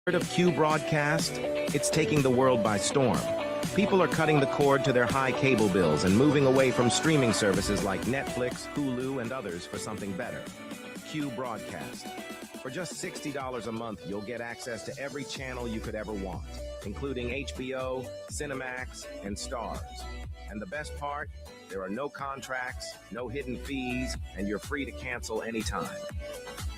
Of Q broadcast, it's taking the world by storm. People are cutting the cord to their high cable bills and moving away from streaming services like Netflix, Hulu, and others for something better. Q broadcast. For just $60 a month, you'll get access to every channel you could ever want, including HBO, Cinemax, and Starz. And the best part, there are no contracts, no hidden fees, and you're free to cancel anytime.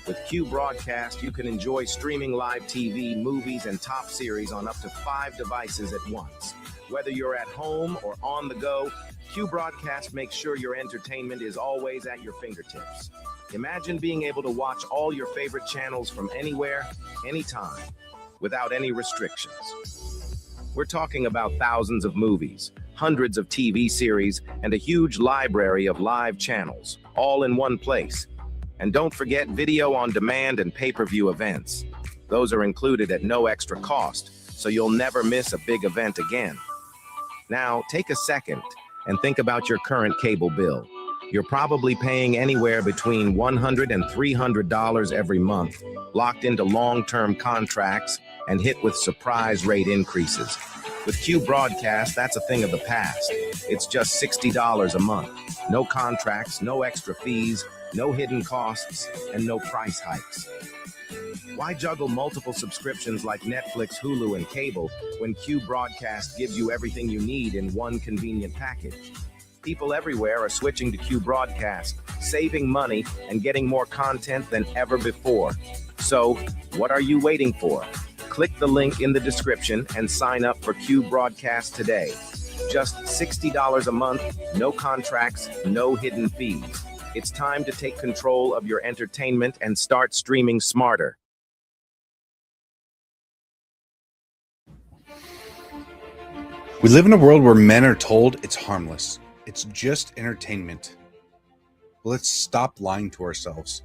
With Q Broadcast, you can enjoy streaming live TV, movies, and top series on up to 5 devices at once. Whether you're at home or on the go, Q Broadcast makes sure your entertainment is always at your fingertips. Imagine being able to watch all your favorite channels from anywhere, anytime, without any restrictions. We're talking about thousands of movies, hundreds of TV series, and a huge library of live channels, all in one place. And don't forget video on demand and pay-per-view events. Those are included at no extra cost, so you'll never miss a big event again. Now, take a second and think about your current cable bill. You're probably paying anywhere between $100 and $300 every month, locked into long-term contracts and hit with surprise rate increases. With Q Broadcast, that's a thing of the past. It's just $60 a month. No contracts, no extra fees, no hidden costs, and no price hikes. Why juggle multiple subscriptions like Netflix, Hulu, and cable when Q Broadcast gives you everything you need in one convenient package? People everywhere are switching to Q Broadcast, saving money and getting more content than ever before. So, what are you waiting for? Click the link in the description and sign up for Q Broadcast today. Just $60 a month, no contracts, no hidden fees. It's time to take control of your entertainment and start streaming smarter. We live in a world where men are told it's harmless. It's just entertainment. But let's stop lying to ourselves.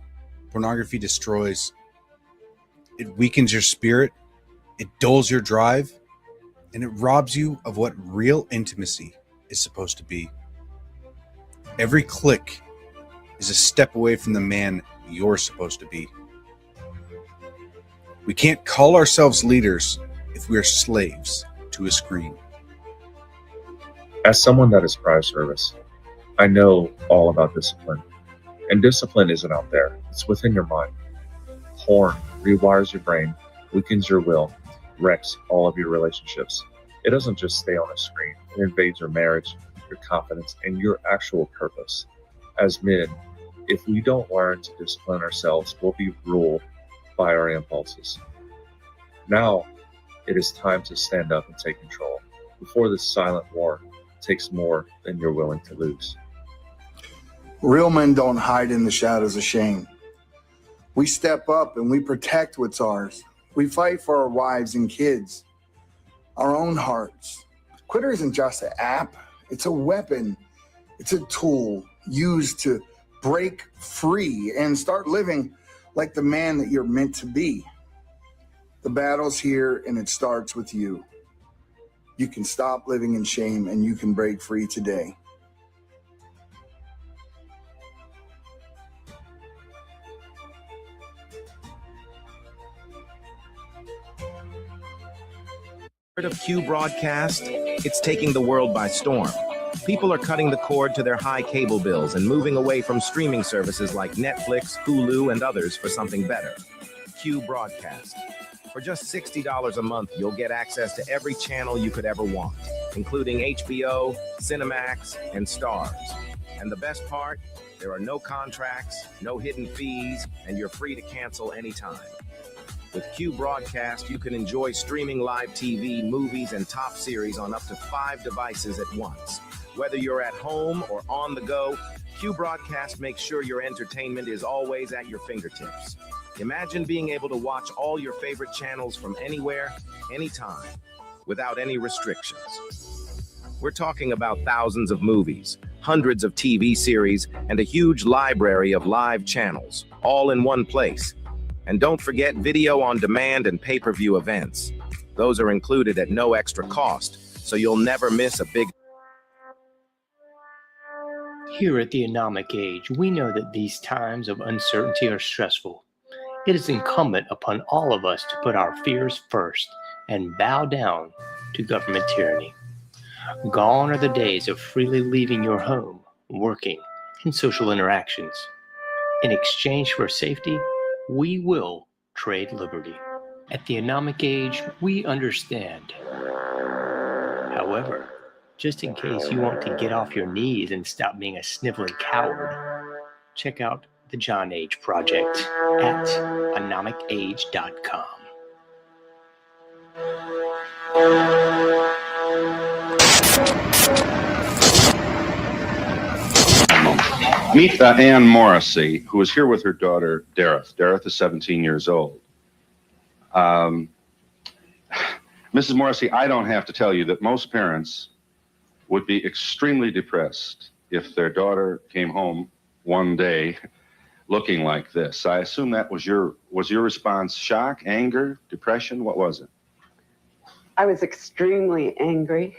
Pornography destroys. It weakens your spirit. It dulls your drive. And it robs you of what real intimacy is supposed to be. Every click is a step away from the man you're supposed to be. We can't call ourselves leaders if we are slaves to a screen. As someone that is prior service, I know all about discipline. And discipline isn't out there, it's within your mind. Porn rewires your brain, weakens your will, wrecks all of your relationships. It doesn't just stay on a screen, it invades your marriage, your confidence, and your actual purpose. As men, if we don't learn to discipline ourselves, we'll be ruled by our impulses. Now, it is time to stand up and take control before this silent war takes more than you're willing to lose. Real men don't hide in the shadows of shame. We step up and we protect what's ours. We fight for our wives and kids, our own hearts. Twitter isn't just an app, it's a weapon. It's a tool used to break free and start living like the man that you're meant to be. The battle's here and it starts with you. You can stop living in shame and you can break free today. Of Q broadcast, it's taking the world by storm. People are cutting the cord to their high cable bills and moving away from streaming services like Netflix, Hulu, and others for something better. Q broadcast. For just $60 a month, you'll get access to every channel you could ever want, including HBO, Cinemax, and Starz. And the best part, there are no contracts, no hidden fees, and you're free to cancel anytime. With Q Broadcast, you can enjoy streaming live TV, movies, and top series on up to 5 devices at once. Whether you're at home or on the go, Q Broadcast makes sure your entertainment is always at your fingertips. Imagine being able to watch all your favorite channels from anywhere, anytime, without any restrictions. We're talking about thousands of movies, hundreds of TV series, and a huge library of live channels, all in one place. And don't forget video on demand and pay-per-view events. Those are included at no extra cost, so you'll never miss a big... Here at the Anomic Age, we know that these times of uncertainty are stressful. It is incumbent upon all of us to put our fears first and bow down to government tyranny. Gone are the days of freely leaving your home, working, and social interactions. In exchange for safety, we will trade liberty. At the Anomic Age, we understand. However, just in case you want to get off your knees and stop being a sniveling coward, check out the John Age Project at Anomic-Age.com. Meet Ann Morrissey, who is here with her daughter, Dareth. Dareth is 17 years old. Mrs. Morrissey, I don't have to tell you that most parents would be extremely depressed if their daughter came home one day looking like this. I assume that was your response: shock, anger, depression? What was it? I was extremely angry.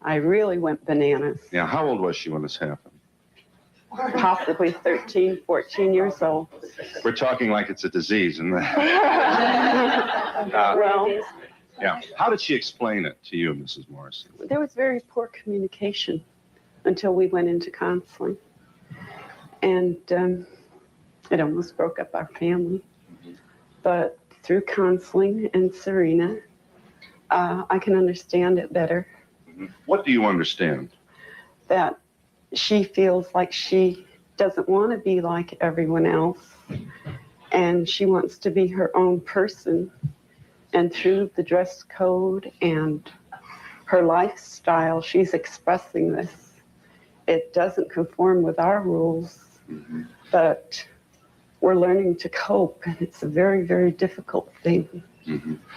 I really went bananas. Yeah, how old was she when this happened? Possibly 13, 14 years old. We're talking like it's a disease, isn't it? Well, Yeah. How did she explain it to you, Mrs. Morrissey? there was very poor communication until we went into counseling. And it almost broke up our family. But through counseling and Serena, I can understand it better. What do you understand? That she feels like she doesn't want to be like everyone else, and she wants to be her own person. And through the dress code and her lifestyle, she's expressing this. It doesn't conform with our rules, but we're learning to cope, and it's a very, very difficult thing.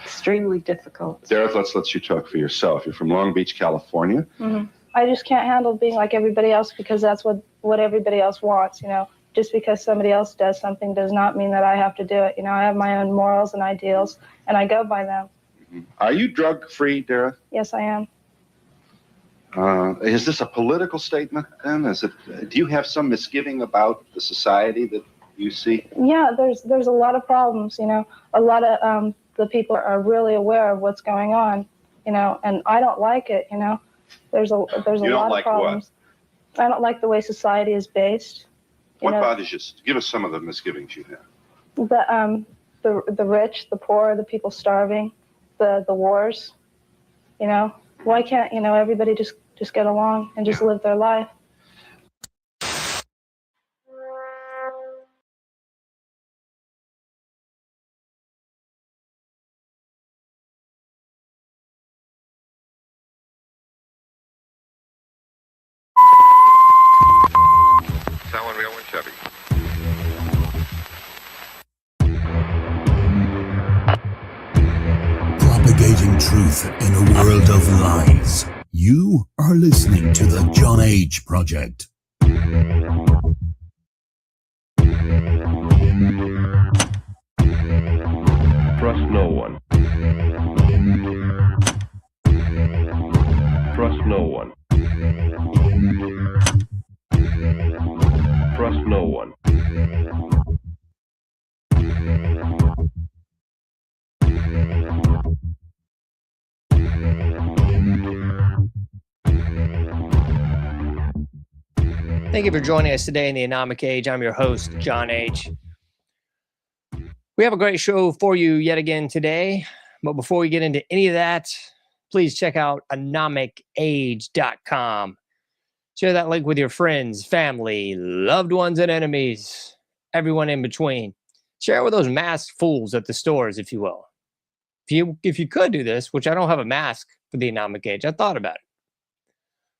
Extremely difficult. Dareth, let's let you talk for yourself. You're from Long Beach, California. I just can't handle being like everybody else because that's what everybody else wants, you know. Just because somebody else does something does not mean that I have to do it. You know, I have my own morals and ideals, and I go by them. Are you drug-free, Dareth? Yes, I am. Is this a political statement then? Do you have some misgiving about the society that you see? Yeah, there's a lot of problems, you know. A lot of the people are really aware of what's going on, you know, and I don't like it, you know. There's a lot of problems. What? I don't like the way society is based. What bothers you? Give us some of the misgivings you have. The rich, the poor, the people starving, the wars, you know. Why can't, you know, everybody just get along and just live their life? Someone real and Chevy. Propagating truth in a world of lies. You are listening to the John Age Project. Trust no one. Trust no one. Trust no one. Thank you for joining us today in the Anomic Age. I'm your host, John H. We have a great show for you yet again today. But before we get into any of that, please check out Anomic-Age.com. Share that link with your friends, family, loved ones, and enemies, everyone in between. Share it with those masked fools at the stores, if you will. If you could do this, which I don't have a mask for the Anomic Age, I thought about it.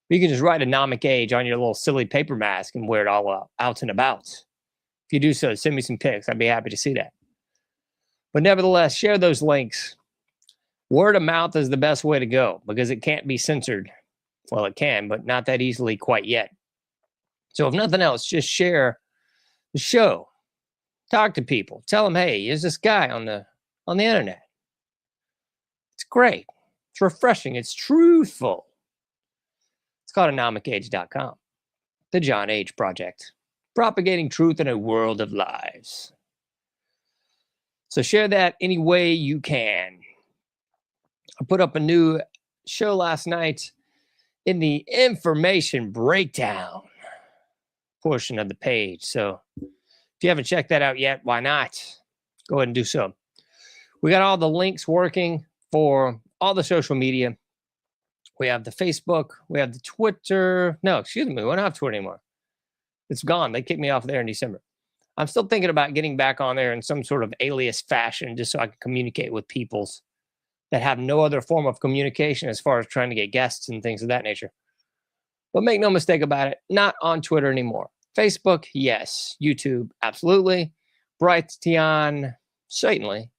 You can just write Anomic Age on your little silly paper mask and wear it all out and about. If you do so, send me some pics. I'd be happy to see that. But nevertheless, share those links. Word of mouth is the best way to go because it can't be censored. Well, it can, but not that easily quite yet. So if nothing else, just share the show. Talk to people. Tell them, hey, here's this guy on the internet. It's great. It's refreshing. It's truthful. It's called Anomic-Age.com. The John Age Project. Propagating truth in a world of lies. So share that any way you can. I put up a new show last night in the information breakdown portion of the page. So if you haven't checked that out yet, why not? Go ahead and do so. We got all the links working for all the social media. We have the Facebook. We have the Twitter. No, excuse me. We don't have Twitter anymore. It's gone. They kicked me off there in December. I'm still thinking about getting back on there in some sort of alias fashion just so I can communicate with peoples that have no other form of communication as far as trying to get guests and things of that nature. But make no mistake about it, not on Twitter anymore. Facebook, yes. YouTube, absolutely. Brighteon, certainly.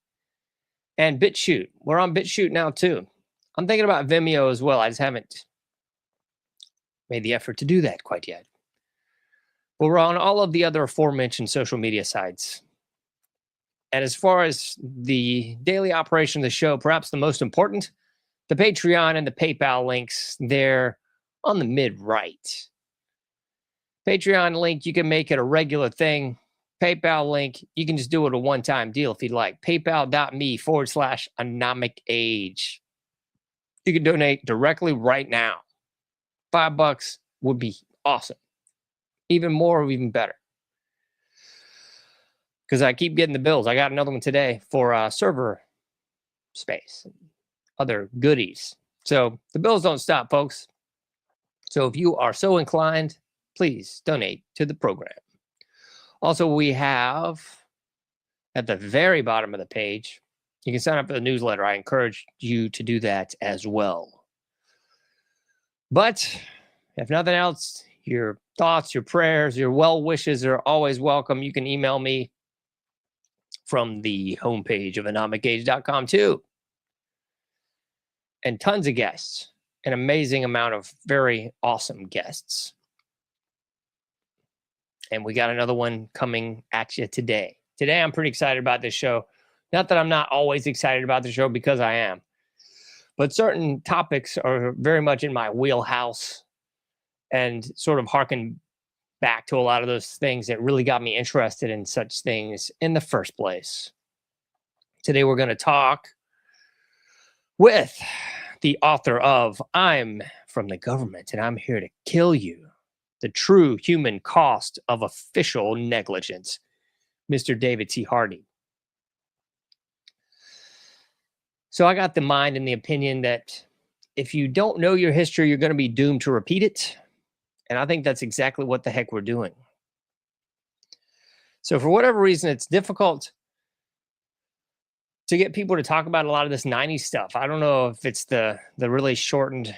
And BitChute. We're on BitChute now, too. I'm thinking about Vimeo as well. I just haven't made the effort to do that quite yet. But we're on all of the other aforementioned social media sites. And as far as the daily operation of the show, perhaps the most important, the Patreon and the PayPal links, they're on the mid-right. Patreon link, you can make it a regular thing. PayPal link, you can just do it a one-time deal if you'd like. PayPal.me/Anomic-Age. You can donate directly right now. $5 would be awesome. Even more, even better. Because I keep getting the bills. I got another one today for server space and other goodies. So the bills don't stop, folks. So if you are so inclined, please donate to the program. Also, we have at the very bottom of the page, you can sign up for the newsletter. I encourage you to do that as well. But if nothing else, your thoughts, your prayers, your well wishes are always welcome. You can email me from the homepage of Anomic-Age.com too. And tons of guests, an amazing amount of very awesome guests. And we got another one coming at you today. Today, I'm pretty excited about this show. Not that I'm not always excited about the show, because I am. But certain topics are very much in my wheelhouse and sort of harken back to a lot of those things that really got me interested in such things in the first place. Today, we're going to talk with the author of I'm from the Government and I'm Here to Kill You, the true human cost of official negligence, Mr. David T. Hardy. So I got the mind and the opinion that if you don't know your history, you're going to be doomed to repeat it. And I think that's exactly what the heck we're doing. So for whatever reason, it's difficult to get people to talk about a lot of this 90s stuff. I don't know if it's the really shortened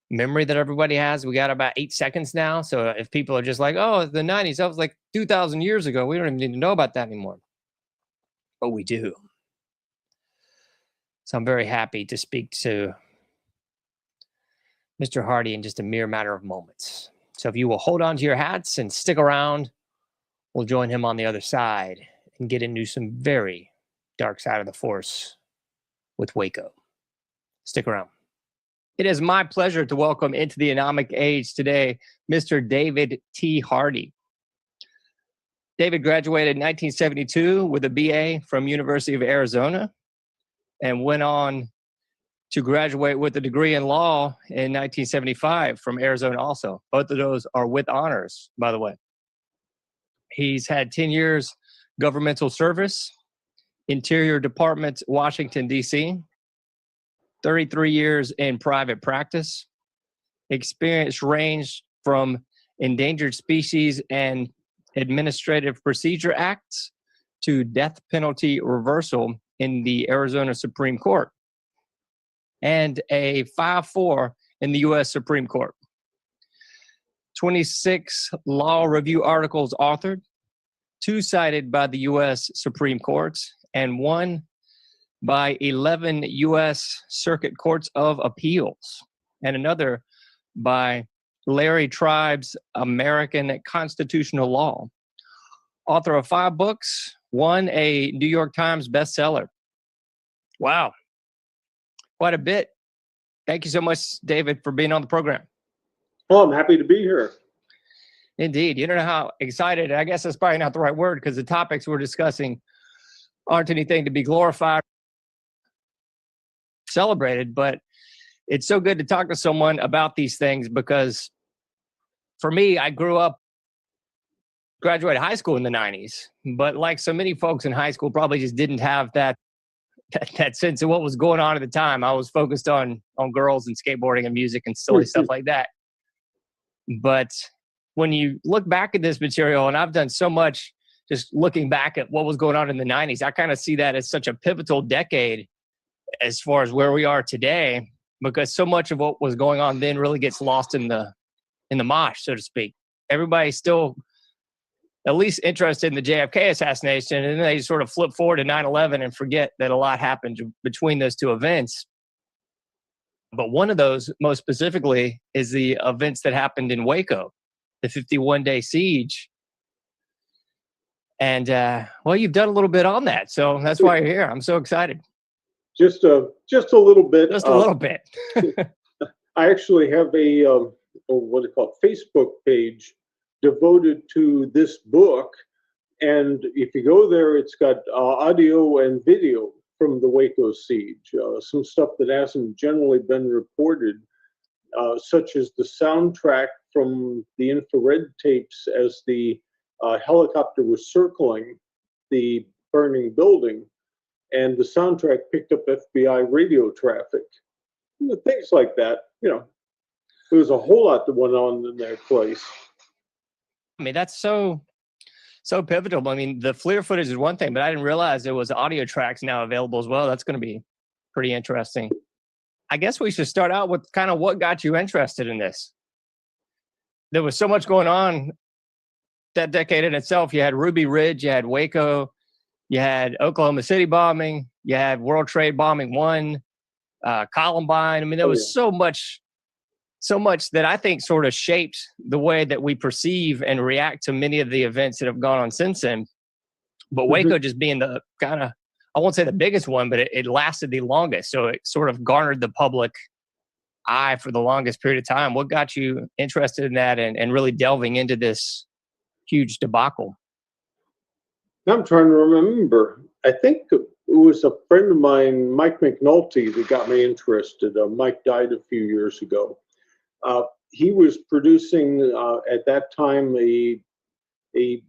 memory that everybody has. We got about 8 seconds now. So if people are just like, oh, the 90s, that was like 2,000 years ago. We don't even need to know about that anymore. But we do. So I'm very happy to speak to Mr. Hardy in just a mere matter of moments. So if you will hold on to your hats and stick around, we'll join him on the other side and get into some very dark side of the force with Waco. Stick around. It is my pleasure to welcome into the Anomic Age today, Mr. David T. Hardy. David graduated in 1972 with a BA from University of Arizona and went on to graduate with a degree in law in 1975 from Arizona also. Both of those are with honors, by the way. He's had 10 years governmental service, Interior Department, Washington, D.C., 33 years in private practice. Experience ranged from Endangered Species and Administrative Procedure Acts to death penalty reversal in the Arizona Supreme Court, and a 5-4 in the U.S. Supreme Court. 26 law review articles authored, 2 cited by the U.S. Supreme Court, and 1 by 11 U.S. Circuit Courts of Appeals, and another by Larry Tribe's American Constitutional Law. Author of 5 books, 1 a New York Times bestseller. Wow. Quite a bit. Thank you so much, David, for being on the program. Oh, I'm happy to be here. Indeed. You don't know how excited, I guess that's probably not the right word, because the topics we're discussing aren't anything to be glorified, celebrated, but it's so good to talk to someone about these things because for me, I graduated high school in the 90s, but like so many folks in high school probably just didn't have that sense of what was going on at the time. I was focused on girls and skateboarding and music and silly stuff like that. But when you look back at this material, and I've done so much just looking back at what was going on in the 90s, I kind of see that as such a pivotal decade as far as where we are today, because so much of what was going on then really gets lost in the mosh, so to speak. Everybody's still at least interested in the JFK assassination, and then they sort of flip forward to 9/11 and forget that a lot happened between those two events. But one of those, most specifically, is the events that happened in Waco, the 51-day siege. And, well, you've done a little bit on that, so that's why you're here. I'm so excited. Just a little bit. Just a little bit. I actually have a Facebook page devoted to this book, and if you go there, it's got audio and video from the Waco siege, some stuff that hasn't generally been reported, such as the soundtrack from the infrared tapes as the helicopter was circling the burning building, and the soundtrack picked up FBI radio traffic. Things like that, there was a whole lot that went on in that place. I mean, that's so pivotal. I mean, the FLIR footage is one thing, but I didn't realize there was audio tracks now available as well. That's going to be pretty interesting. I guess we should start out with kind of what got you interested in this. There was so much going on that decade in itself. You had Ruby Ridge, you had Waco, you had Oklahoma City bombing, you had World Trade Bombing 1, Columbine. I mean, there was so much that I think sort of shaped the way that we perceive and react to many of the events that have gone on since then. But Waco just being the kind of, I won't say the biggest one, but it lasted the longest. So it sort of garnered the public eye for the longest period of time. What got you interested in that and really delving into this huge debacle? I'm trying to remember. I think it was a friend of mine, Mike McNulty, that got me interested. Mike died a few years ago. He was producing at that time a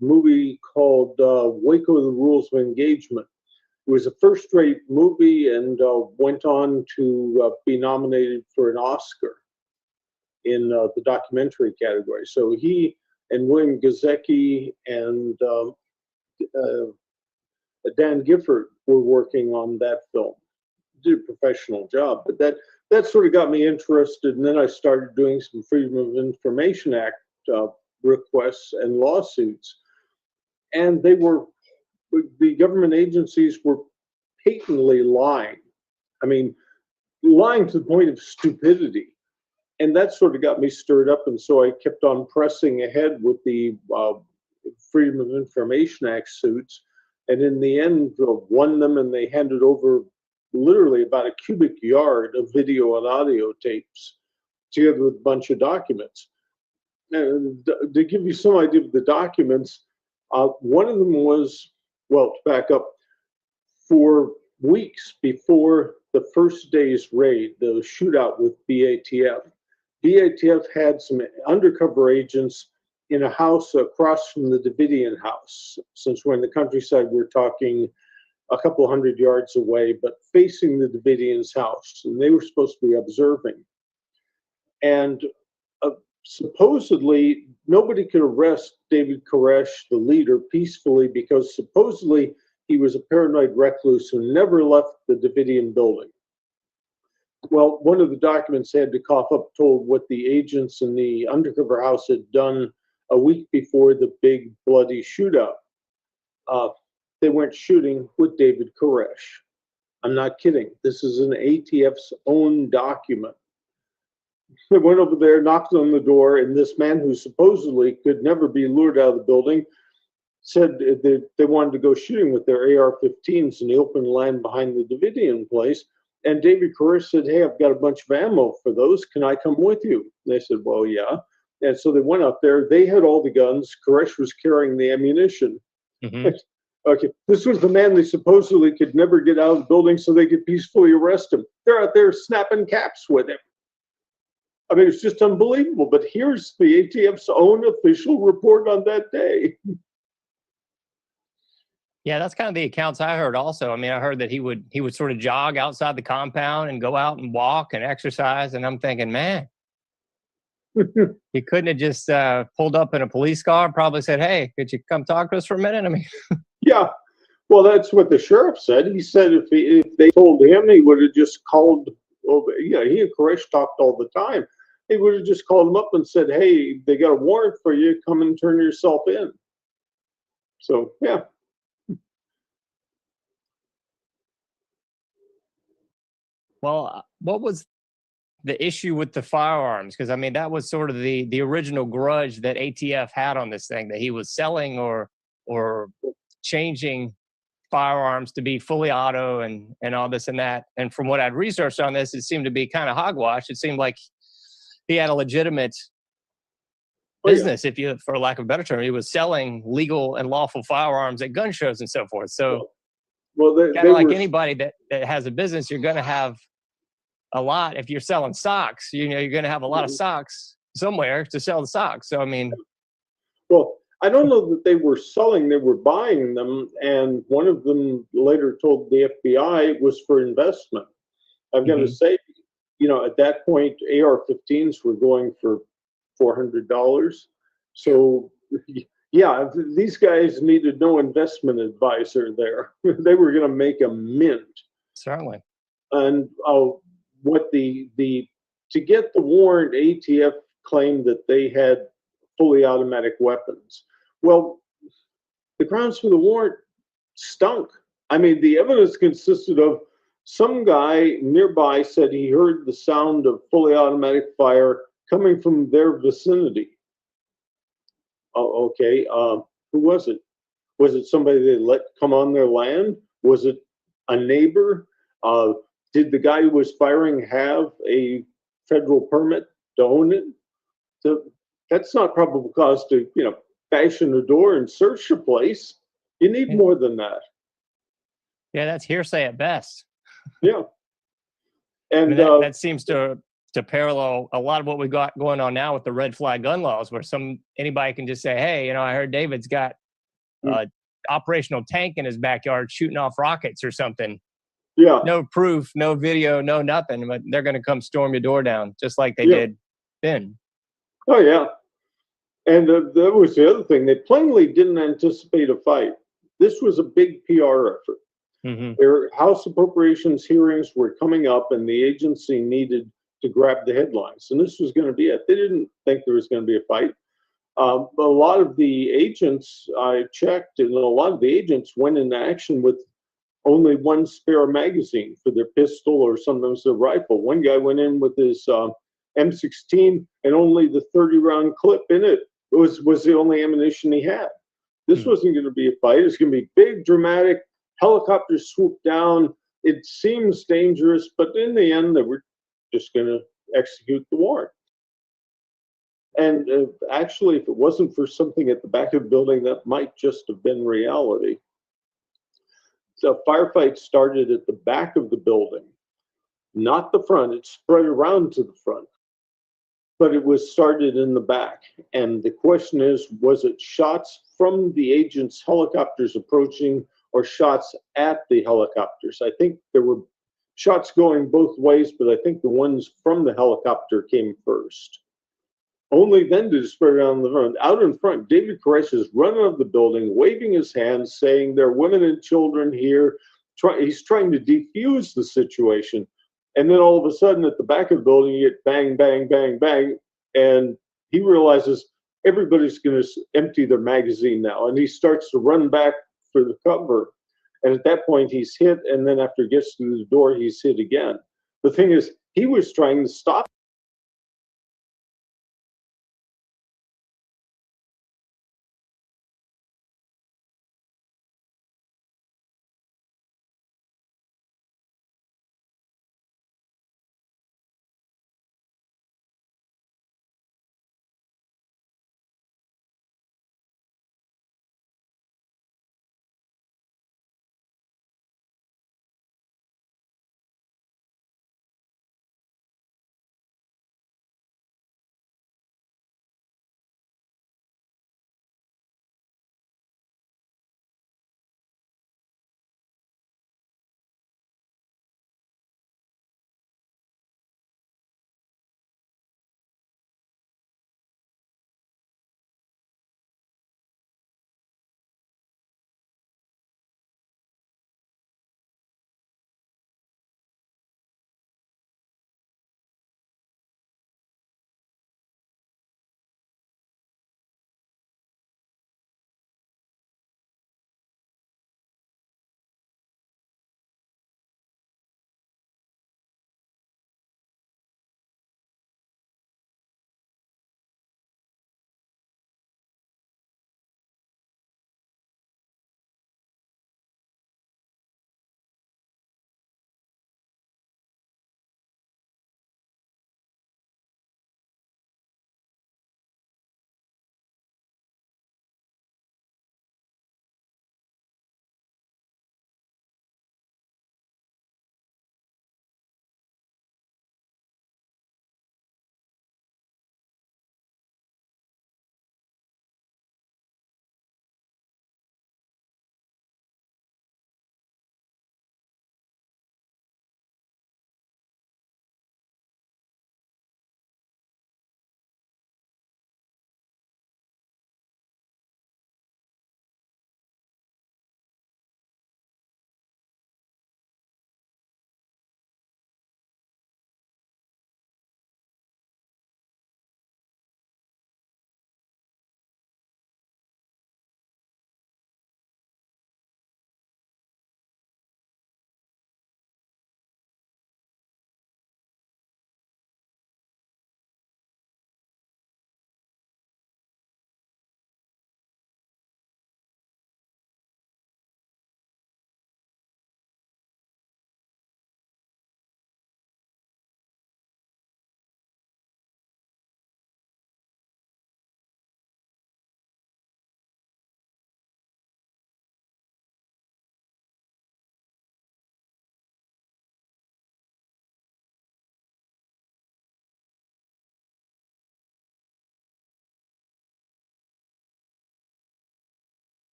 movie called Waco: The Rules of Engagement. It was a first-rate movie and went on to be nominated for an Oscar in the documentary category. So he and William Gazecki and Dan Gifford were working on that film. Did a professional job, but that sort of got me interested, and then I started doing some Freedom of Information Act requests and lawsuits, and the government agencies were patently lying. I mean, lying to the point of stupidity, and that sort of got me stirred up, and so I kept on pressing ahead with the Freedom of Information Act suits, and in the end won them, and they handed over literally about a cubic yard of video and audio tapes together with a bunch of documents. And to give you some idea of the documents, one of them was, well, to back up, for weeks before the first day's raid, the shootout with BATF had some undercover agents in a house across from the Davidian house. Since we're in the countryside, we're talking a couple hundred yards away, but facing the Davidians' house, and they were supposed to be observing. And supposedly, nobody could arrest David Koresh, the leader, peacefully because supposedly he was a paranoid recluse who never left the Davidian building. Well, one of the documents they had to cough up told what the agents in the undercover house had done a week before the big bloody shootout. They went shooting with David Koresh. I'm not kidding. This is an ATF's own document. They went over there, knocked on the door, and this man who supposedly could never be lured out of the building said that they wanted to go shooting with their AR-15s in the open land behind the Davidian place. And David Koresh said, "Hey, I've got a bunch of ammo for those. Can I come with you?" And they said, "Well, yeah." And so they went out there. They had all the guns. Koresh was carrying the ammunition. Okay, this was the man they supposedly could never get out of the building so they could peacefully arrest him. They're out there snapping caps with him. I mean, it's just unbelievable. But here's the ATF's own official report on that day. Yeah, that's kind of the accounts I heard also. I mean, I heard that he would sort of jog outside the compound and go out and walk and exercise. And I'm thinking, man, he couldn't have just pulled up in a police car and probably said, hey, could you come talk to us for a minute? I mean, Yeah, well, that's what the sheriff said. He said if they told him, he would have just called. Well, yeah, he and Koresh talked all the time. He would have just called him up and said, hey, they got a warrant for you. Come and turn yourself in. So, yeah. well, what was the issue with the firearms? Because I mean, that was sort of the original grudge that ATF had on this thing, that he was selling or changing firearms to be fully auto and all this and that. And from what I'd researched on this, it seemed to be kind of hogwash. It seemed like he had a legitimate business, if you, for lack of a better term, he was selling legal and lawful firearms at gun shows and so forth. So, well, kind of like anybody that has a business, you're going to have a lot. If you're selling socks, you know, you're going to have a lot of socks somewhere to sell the socks. So, I mean, well, I don't know that they were selling, they were buying them. And one of them later told the FBI it was for investment. I've got to say, you know, at that point, AR-15s were going for $400. So, yeah, these guys needed no investment advisor there. They were going to make a mint. Certainly. And what to get the warrant, ATF claimed that they had fully automatic weapons. Well, the grounds for the warrant stunk. I mean, the evidence consisted of some guy nearby said he heard the sound of fully automatic fire coming from their vicinity. Oh, okay. Who was it? Was it somebody they let come on their land? Was it a neighbor? Did the guy who was firing have a federal permit to own it? So that's not probable cause to, you know, fashion a door and search the place. You need more than that. Yeah, that's hearsay at best. Yeah. And I mean, that seems to parallel a lot of what we got going on now with the red flag gun laws, where anybody can just say, hey, you know, I heard David's got operational tank in his backyard shooting off rockets or something. Yeah. No proof, no video, no nothing, but they're going to come storm your door down just like they did then. Oh, yeah. And that was the other thing. They plainly didn't anticipate a fight. This was a big PR effort. Their House Appropriations hearings were coming up, and the agency needed to grab the headlines. And this was going to be it. They didn't think there was going to be a fight. A lot of the agents I checked, and a lot of the agents went into action with only one spare magazine for their pistol or sometimes their rifle. One guy went in with his M16 and only the 30-round clip in it was the only ammunition he had. This wasn't going to be a fight. It's going to be big, dramatic. Helicopters swoop down. It seems dangerous, but in the end, they were just going to execute the warrant. And actually, if it wasn't for something at the back of the building, that might just have been reality. The firefight started at the back of the building, not the front. It spread around to the front, but it was started in the back. And the question is, was it shots from the agents' helicopters approaching or shots at the helicopters? I think there were shots going both ways, but I think the ones from the helicopter came first. Only then did it spread around the front. Out in front, David Koresh is running up the building, waving his hands, saying there are women and children here. He's trying to defuse the situation. And then all of a sudden, at the back of the building, you get bang, bang, bang, bang. And he realizes everybody's going to empty their magazine now. And he starts to run back for the cover. And at that point, he's hit. And then after he gets to the door, he's hit again. The thing is, he was trying to stop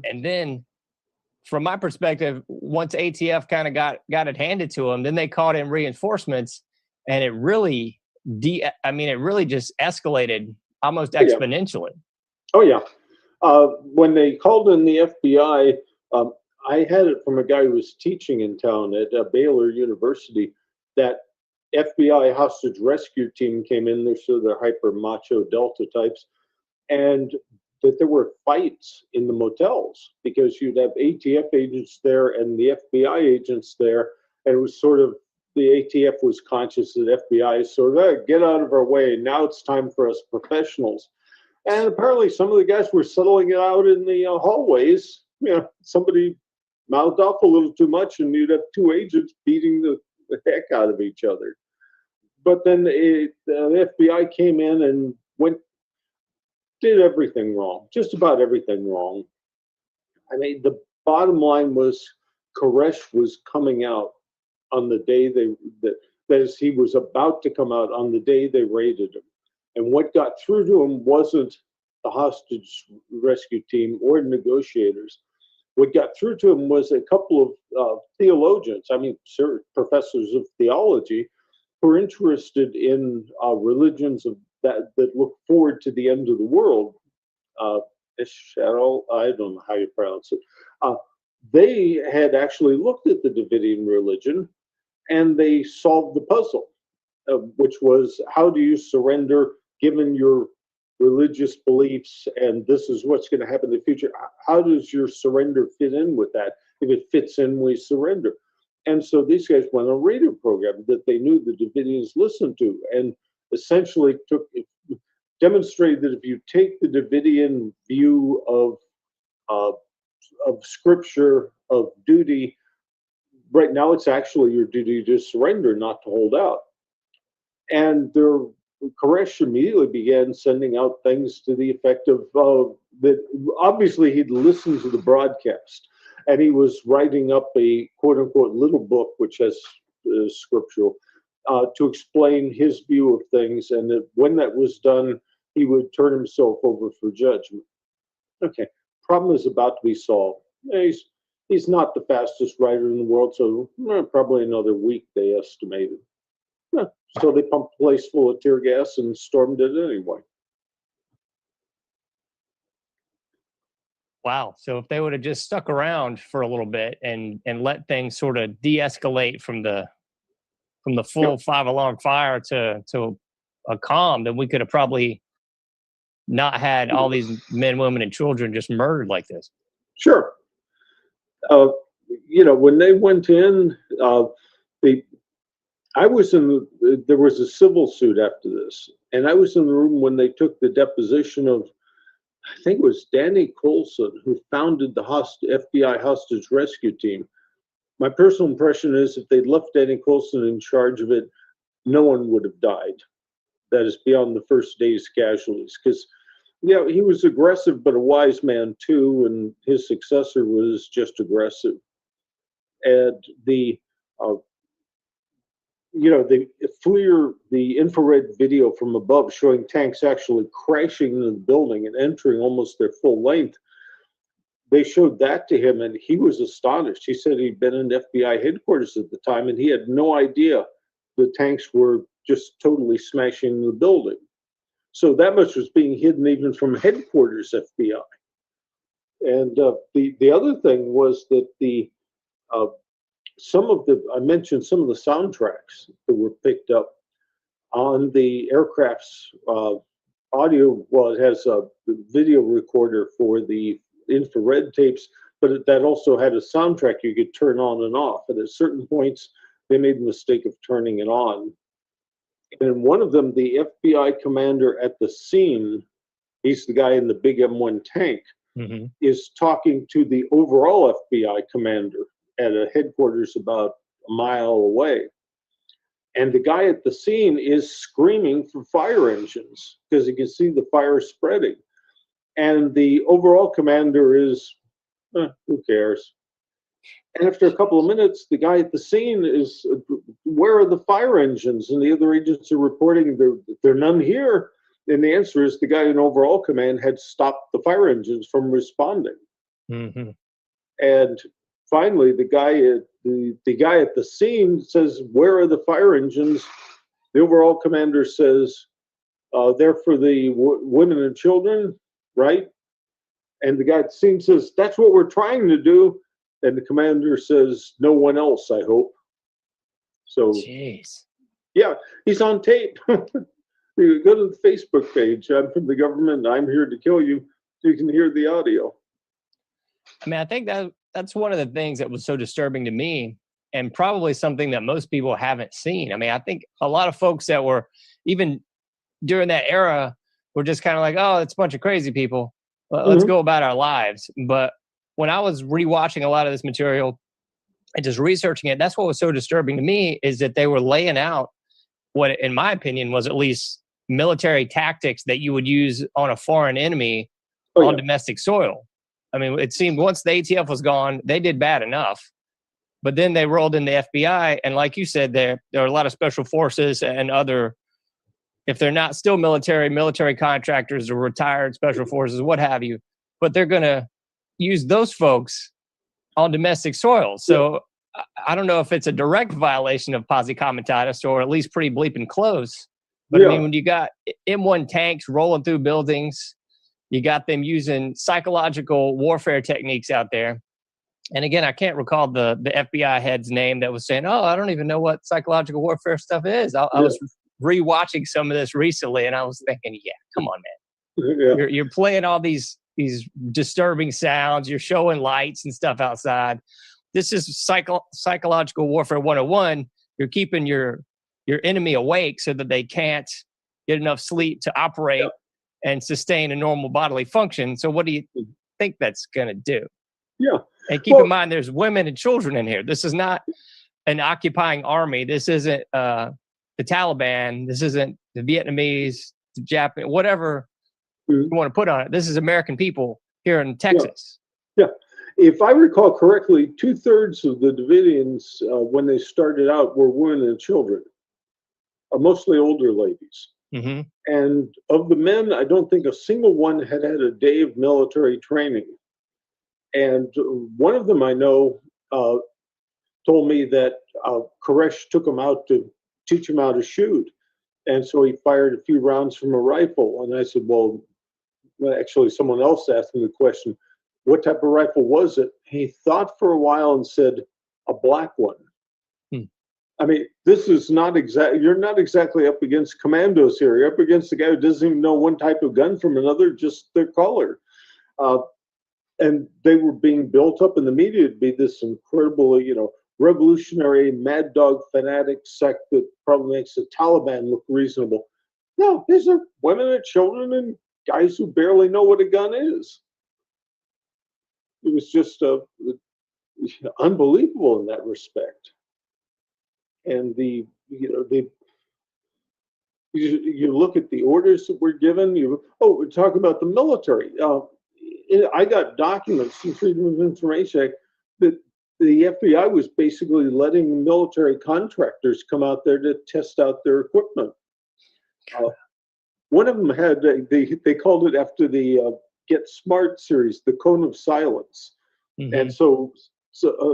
And then, from my perspective, once ATF kind of got it handed to them, then they called in reinforcements, and it really it really just escalated almost exponentially. Oh yeah. When they called in the FBI, I had it from a guy who was teaching in town at Baylor University that FBI hostage rescue team came in. They're hyper macho Delta types, and that there were fights in the motels because you'd have ATF agents there and the FBI agents there, and it was sort of the ATF was conscious that FBI is sort of get out of our way. Now it's time for us professionals. And apparently some of the guys were settling it out in the hallways. Somebody mouthed off a little too much, and you'd have two agents beating the heck out of each other. But then the FBI came in and did everything wrong, just about everything wrong. I mean, the bottom line was Koresh was coming out on the day that is, he was about to come out on the day they raided him. And what got through to him wasn't the hostage rescue team or negotiators. What got through to him was a couple of theologians, professors of theology, who are interested in religions that look forward to the end of the world. Cheryl, I don't know how you pronounce it. They had actually looked at the Davidian religion, and they solved the puzzle, which was, how do you surrender given your religious beliefs, and this is what's going to happen in the future? How does your surrender fit in with that? If it fits in, we surrender. And so these guys went on a radio program that they knew the Davidians listened to, and essentially demonstrated that if you take the Davidian view of scripture, of duty, right now it's actually your duty to surrender, not to hold out. And Koresh immediately began sending out things to the effect of that obviously he'd listened to the broadcast, and he was writing up a quote-unquote little book, which has scriptural, to explain his view of things, and that when that was done, he would turn himself over for judgment. Okay, problem is about to be solved. He's not the fastest writer in the world, so probably another week, they estimated. So they pumped the place full of tear gas and stormed it anyway. Wow. So if they would have just stuck around for a little bit and let things sort of de-escalate from the full 5-alarm fire to a calm, then we could have probably not had all these men, women, and children just murdered like this. Sure. When they went in, there was a civil suit after this, and I was in the room when they took the deposition of, I think it was Danny Colson, who founded the FBI hostage rescue team. My personal impression is if they'd left Danny Colson in charge of it, no one would have died. That is beyond the first day's casualties, because he was aggressive, but a wise man too, and his successor was just aggressive. And they FLIR, the infrared video from above showing tanks actually crashing into the building and entering almost their full length. They showed that to him, and he was astonished. He said he'd been in FBI headquarters at the time, and he had no idea the tanks were just totally smashing into the building. So that much was being hidden even from headquarters FBI. And the other thing was that I mentioned some of the soundtracks that were picked up on the aircraft's audio. Well, it has a video recorder for the infrared tapes, but that also had a soundtrack you could turn on and off. And at certain points, they made the mistake of turning it on. And in one of them, the FBI commander at the scene, he's the guy in the big M1 tank, is talking to the overall FBI commander at a headquarters about a mile away. And the guy at the scene is screaming for fire engines because he can see the fire spreading. And the overall commander is, who cares? And after a couple of minutes, the guy at the scene is, where are the fire engines? And the other agents are reporting there are none here. And the answer is the guy in overall command had stopped the fire engines from responding. Mm-hmm. And finally, the guy at the scene says, "Where are the fire engines?" The overall commander says, "They're for the women and children, right?" And the guy at the scene says, "That's what we're trying to do." And the commander says, "No one else, I hope." So, Jeez. yeah, he's on tape. You go to the Facebook page. I'm from the government. I'm here to kill you. So you can hear the audio. I mean, I think that's one of the things that was so disturbing to me, and probably something that most people haven't seen. I mean, I think a lot of folks that were even during that era were just kind of like, "Oh, it's a bunch of crazy people. Let's go about our lives." But when I was rewatching a lot of this material and just researching it, that's what was so disturbing to me, is that they were laying out what, in my opinion, was at least military tactics that you would use on a foreign enemy on domestic soil. I mean, it seemed once the ATF was gone, they did bad enough. But then they rolled in the FBI, and like you said, there are a lot of special forces and other, if they're not still military contractors or retired special forces, what have you, but they're going to use those folks on domestic soil. So I don't know if it's a direct violation of posse comitatus or at least pretty bleeping close. But I mean, when you got M1 tanks rolling through buildings, you got them using psychological warfare techniques out there. And again, I can't recall the FBI head's name that was saying, "Oh, I don't even know what psychological warfare stuff is." I was rewatching some of this recently, and I was thinking, yeah, come on, man. You're playing all these disturbing sounds. You're showing lights and stuff outside. This is psychological warfare 101. You're keeping your enemy awake so that they can't get enough sleep to operate and sustain a normal bodily function. So what do you think that's going to do? Yeah. And keep in mind, there's women and children in here. This is not an occupying army. This isn't the Taliban. This isn't the Vietnamese, the Japanese, whatever you want to put on it. This is American people here in Texas. Yeah. If I recall correctly, 2/3 of the Davidians, when they started out, were women and children, mostly older ladies. Mm-hmm. And of the men, I don't think a single one had had a day of military training. And one of them I know told me that Koresh took him out to teach him how to shoot. And so he fired a few rounds from a rifle. And I said, well, actually, someone else asked me the question, what type of rifle was it? He thought for a while and said, a black one. I mean, this is not you're not exactly up against commandos here. You're up against the guy who doesn't even know one type of gun from another, just their color. And they were being built up in the media to be this incredible, revolutionary, mad dog fanatic sect that probably makes the Taliban look reasonable. No, these are women and children and guys who barely know what a gun is. It was just unbelievable in that respect. And you look at the orders that were given. We're talking about the military. I got documents in Freedom of Information Act that the FBI was basically letting military contractors come out there to test out their equipment. One of them had, they called it after the Get Smart series, the Cone of Silence. Mm-hmm. And so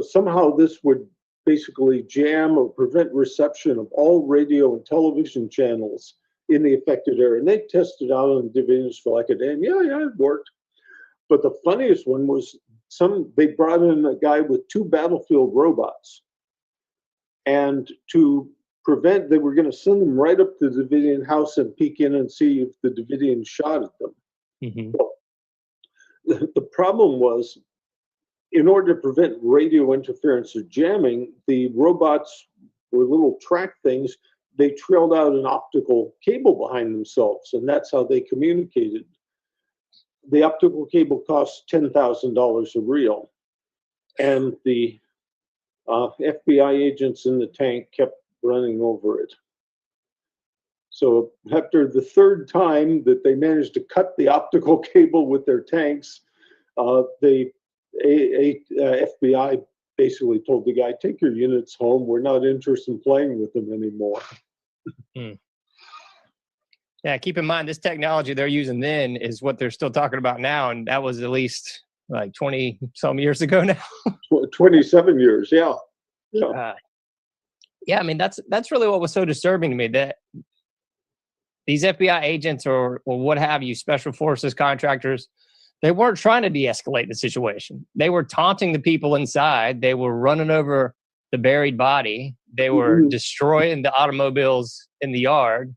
somehow this would basically jam or prevent reception of all radio and television channels in the affected area. And they tested out on Davidians for like a day, and yeah, it worked. But the funniest one was they brought in a guy with 2 battlefield robots. And to prevent, they were going to send them right up to the Davidian house and peek in and see if the Davidians shot at them. Mm-hmm. Well, the problem was, in order to prevent radio interference or jamming, the robots were little track things. They trailed out an optical cable behind themselves, and that's how they communicated. The optical cable cost $10,000 a reel, and the FBI agents in the tank kept running over it. So after the 3rd time that they managed to cut the optical cable with their tanks, the FBI basically told the guy, take your units home. We're not interested in playing with them anymore. Yeah, keep in mind, this technology they're using then is what they're still talking about now. And that was at least like 20 some years ago now. 27 years, yeah. Yeah, I mean, that's really what was so disturbing to me, that these FBI agents or what have you, special forces contractors, they weren't trying to de-escalate the situation. They were taunting the people inside. They were running over the buried body. They were destroying the automobiles in the yard.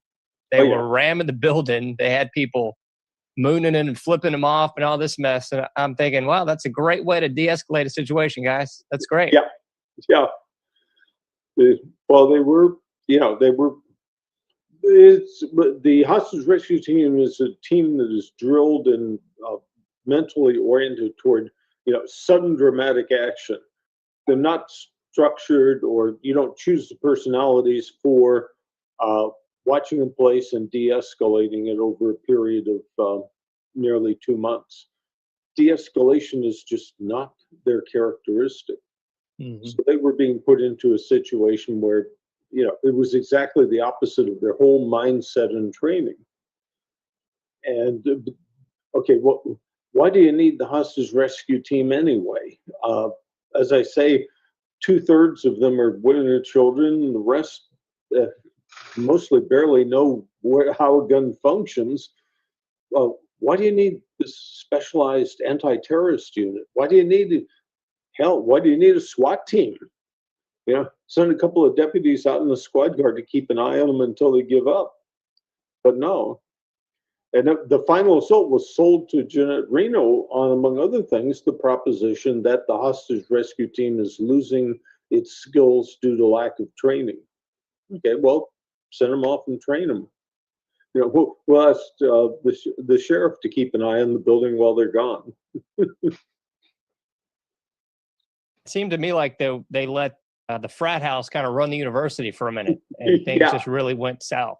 They were ramming the building. They had people mooning and flipping them off and all this mess. And I'm thinking, wow, that's a great way to de-escalate a situation, guys. That's great. Yeah. Well, they were, the hostage rescue team is a team that is drilled and mentally oriented toward, sudden dramatic action. They're not structured, or you don't choose the personalities for watching a place and de-escalating it over a period of nearly 2 months. De-escalation is just not their characteristic. So they were being put into a situation where, it was exactly the opposite of their whole mindset and training. And okay, why do you need the hostage rescue team anyway? As I say, 2/3 of them are women and children. The rest mostly barely know how a gun functions. Why do you need this specialized anti-terrorist unit? Why do you need a SWAT team? Send a couple of deputies out in the squad car to keep an eye on them until they give up. But no. And the final assault was sold to Jeanette Reno on, among other things, the proposition that the hostage rescue team is losing its skills due to lack of training. Okay, well, send them off and train them. We'll ask the sheriff to keep an eye on the building while they're gone. It seemed to me like they let the frat house kind of run the university for a minute, and things just really went south.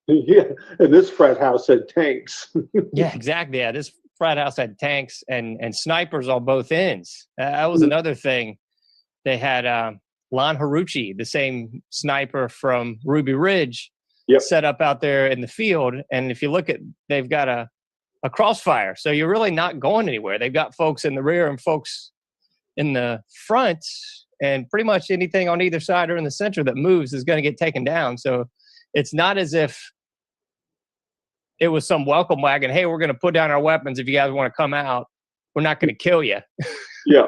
Yeah, and this frat house had tanks. Yeah, exactly. Yeah, this frat house had tanks and snipers on both ends. That was another thing. They had Lon Haruchi, the same sniper from Ruby Ridge, set up out there in the field. And if you look at, they've got a crossfire. So you're really not going anywhere. They've got folks in the rear and folks in the front, and pretty much anything on either side or in the center that moves is going to get taken down. So it's not as if it was some welcome wagon. Hey, we're going to put down our weapons. If you guys want to come out, we're not going to kill you. Yeah.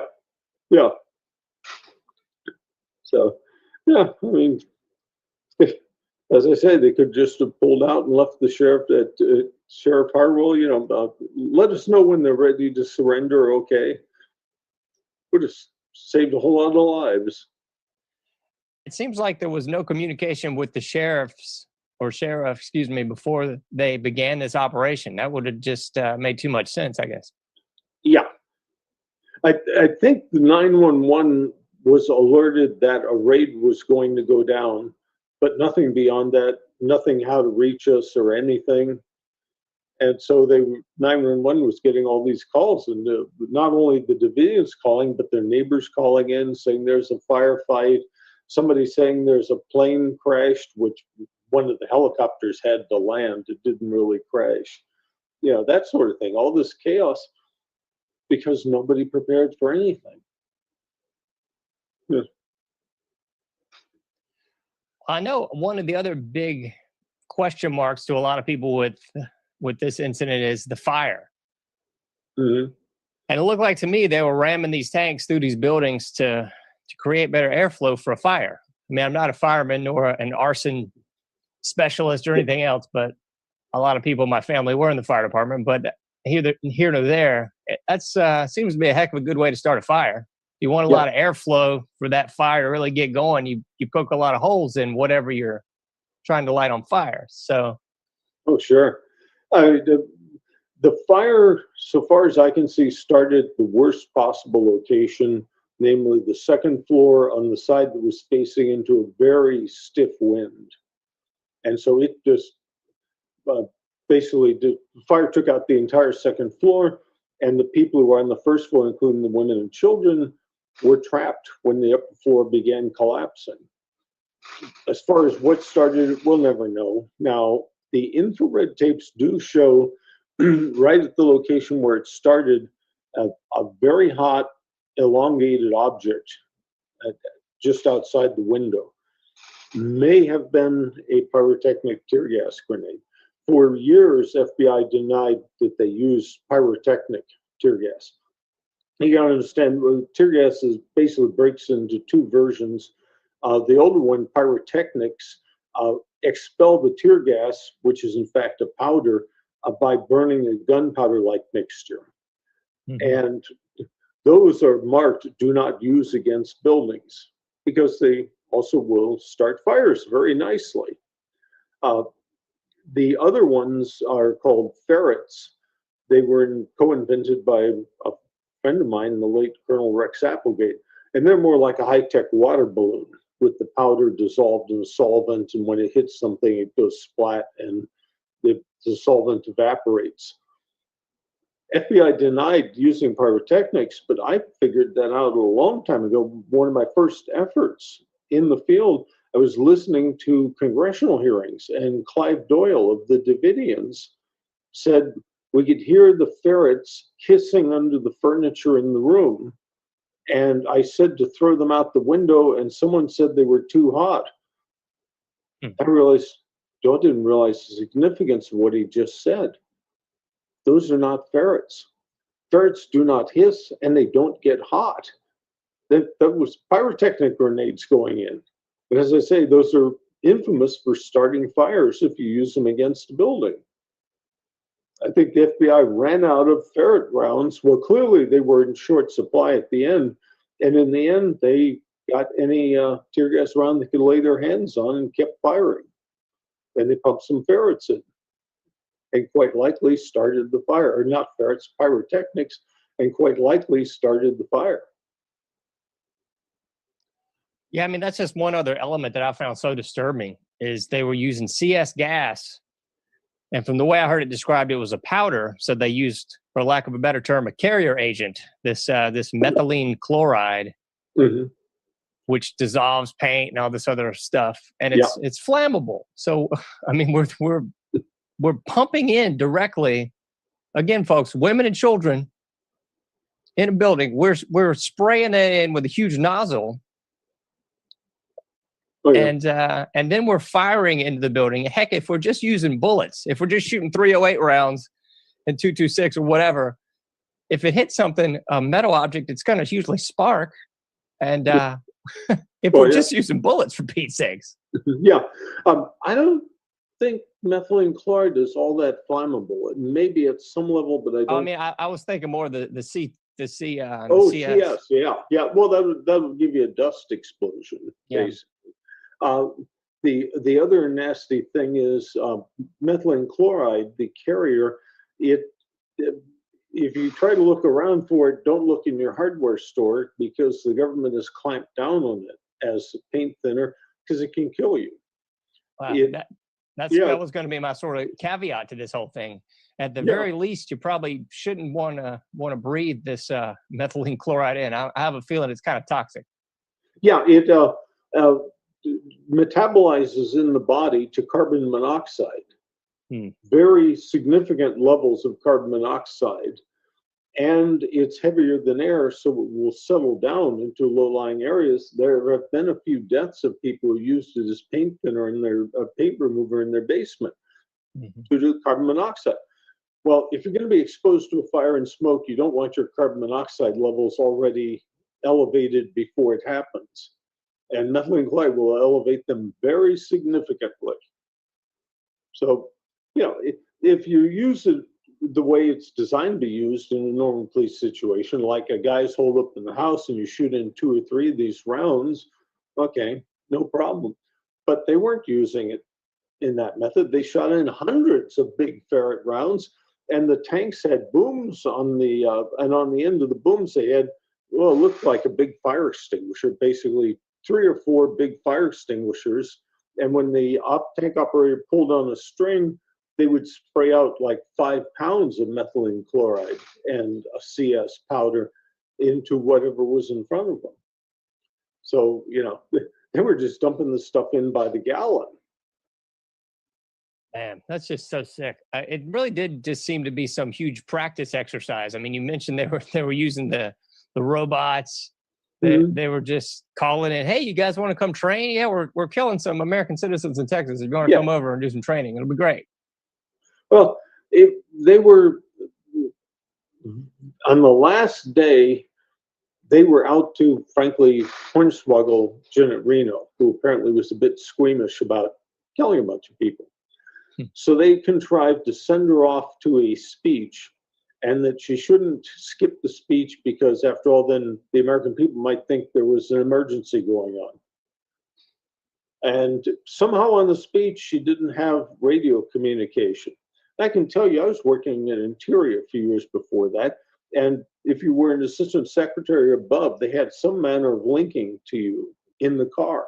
So, I mean, as I say, they could just have pulled out and left the sheriff at Sheriff Harwell, let us know when they're ready to surrender. Okay. Would have saved a whole lot of lives. It seems like there was no communication with the sheriff, before they began this operation. That would have just made too much sense, I guess. Yeah. I think the 911 was alerted that a raid was going to go down, but nothing beyond that, nothing how to reach us or anything. And so 911 was getting all these calls, and not only the Davidians calling, but their neighbors calling in saying there's a firefight, somebody saying there's a plane crashed, which one of the helicopters had to land. It didn't really crash. That sort of thing. All this chaos because nobody prepared for anything. Yeah. I know one of the other big question marks to a lot of people with this incident is the fire. Mm-hmm. And it looked like to me they were ramming these tanks through these buildings to create better airflow for a fire. I mean, I'm not a fireman nor an arson specialist or anything else, but a lot of people in my family were in the fire department. But here nor there, that's seems to be a heck of a good way to start a fire. You want a lot of airflow for that fire to really get going. You poke a lot of holes in whatever you're trying to light on fire. So, oh sure, the fire, so far as I can see, started the worst possible location, namely the second floor on the side that was facing into a very stiff wind, and so it just basically the fire took out the entire second floor, and the people who were on the first floor, including the women and children, were trapped when the upper floor began collapsing. As far as what started it, we'll never know. Now, the infrared tapes do show right at the location where it started, a very hot, elongated object just outside the window. May have been a pyrotechnic tear gas grenade. For years, FBI denied that they used pyrotechnic tear gas. You got to understand, tear gas basically breaks into two versions. The older one, pyrotechnics, expel the tear gas, which is in fact a powder, by burning a gunpowder-like mixture. And those are marked "do not use against buildings" because they also will start fires very nicely. The other ones are called ferrets. They were co-invented by a friend of mine, the late Colonel Rex Applegate, and they're more like a high-tech water balloon with the powder dissolved in a solvent, and when it hits something, it goes splat, and the solvent evaporates. FBI denied using pyrotechnics, but I figured that out a long time ago. One of my first efforts in the field, I was listening to congressional hearings, and Clive Doyle of the Davidians said we could hear the ferrets hissing under the furniture in the room. And I said to throw them out the window, and someone said they were too hot. I realized, Doyle didn't realize the significance of what he just said. Those are not ferrets. Ferrets do not hiss, and they don't get hot. That was pyrotechnic grenades going in. But as I say, those are infamous for starting fires if you use them against a building. I think the FBI ran out of ferret rounds. Well, clearly they were in short supply at the end. And in the end, they got any tear gas round they could lay their hands on and kept firing. Then they pumped some ferrets in and quite likely started the fire. Or not ferrets, pyrotechnics, and quite likely started the fire. Yeah, I mean, that's just one other element that I found so disturbing is they were using CS gas. And from the way I heard it described, it was a powder. So they used, for lack of a better term, a carrier agent, this methylene chloride, which dissolves paint and all this other stuff. And it's flammable. So, I mean, we're pumping in directly, again, folks, women and children in a building. We're spraying it in with a huge nozzle. And then we're firing into the building. Heck, if we're just using bullets, if we're just shooting 308 rounds and 226 or whatever, if it hits something, a metal object, it's going to usually spark. And if we're just using bullets, for Pete's sakes. I don't think methylene chloride is all that flammable. It may be at some level, but I don't. I mean, I was thinking more the CS. CS, yeah. Well, that would give you a dust explosion, basically. The other nasty thing is methylene chloride, the carrier. If you try to look around for it, don't look in your hardware store because the government has clamped down on it as a paint thinner because it can kill you. Wow, that was going to be my sort of caveat to this whole thing. At the very least, you probably shouldn't want to breathe this methylene chloride in. I have a feeling it's kind of toxic. Yeah, it metabolizes in the body to carbon monoxide. Very significant levels of carbon monoxide, and it's heavier than air, so it will settle down into low-lying areas. There have been a few deaths of people who used it as paint thinner in their paint remover in their basement due to carbon monoxide. Well, if you're going to be exposed to a fire and smoke, you don't want your carbon monoxide levels already elevated before it happens. And methylene chloride will elevate them very significantly. So, if you use it the way it's designed to be used in a normal police situation, like a guy's holed up in the house and you shoot in 2 or 3 of these rounds, okay, no problem. But they weren't using it in that method. They shot in hundreds of big ferret rounds, and the tanks had booms on the and on the end of the booms they had, well, it looked like a big fire extinguisher, basically 3 or 4 big fire extinguishers. And when the tank operator pulled on a string, they would spray out like 5 pounds of methylene chloride and a CS powder into whatever was in front of them. So, they were just dumping the stuff in by the gallon. Man, that's just so sick. It really did just seem to be some huge practice exercise. I mean, you mentioned they were using the robots. They were just calling in, hey, you guys want to come train? Yeah, we're killing some American citizens in Texas. If you want to come over and do some training, it'll be great. Well, they were on the last day. They were out to, frankly, hornswoggle Janet Reno, who apparently was a bit squeamish about killing a bunch of people. So they contrived to send her off to a speech, and that she shouldn't skip the speech because, after all, then the American people might think there was an emergency going on. And somehow on the speech, she didn't have radio communication. I can tell you, I was working in Interior a few years before that, and if you were an assistant secretary above, they had some manner of linking to you in the car,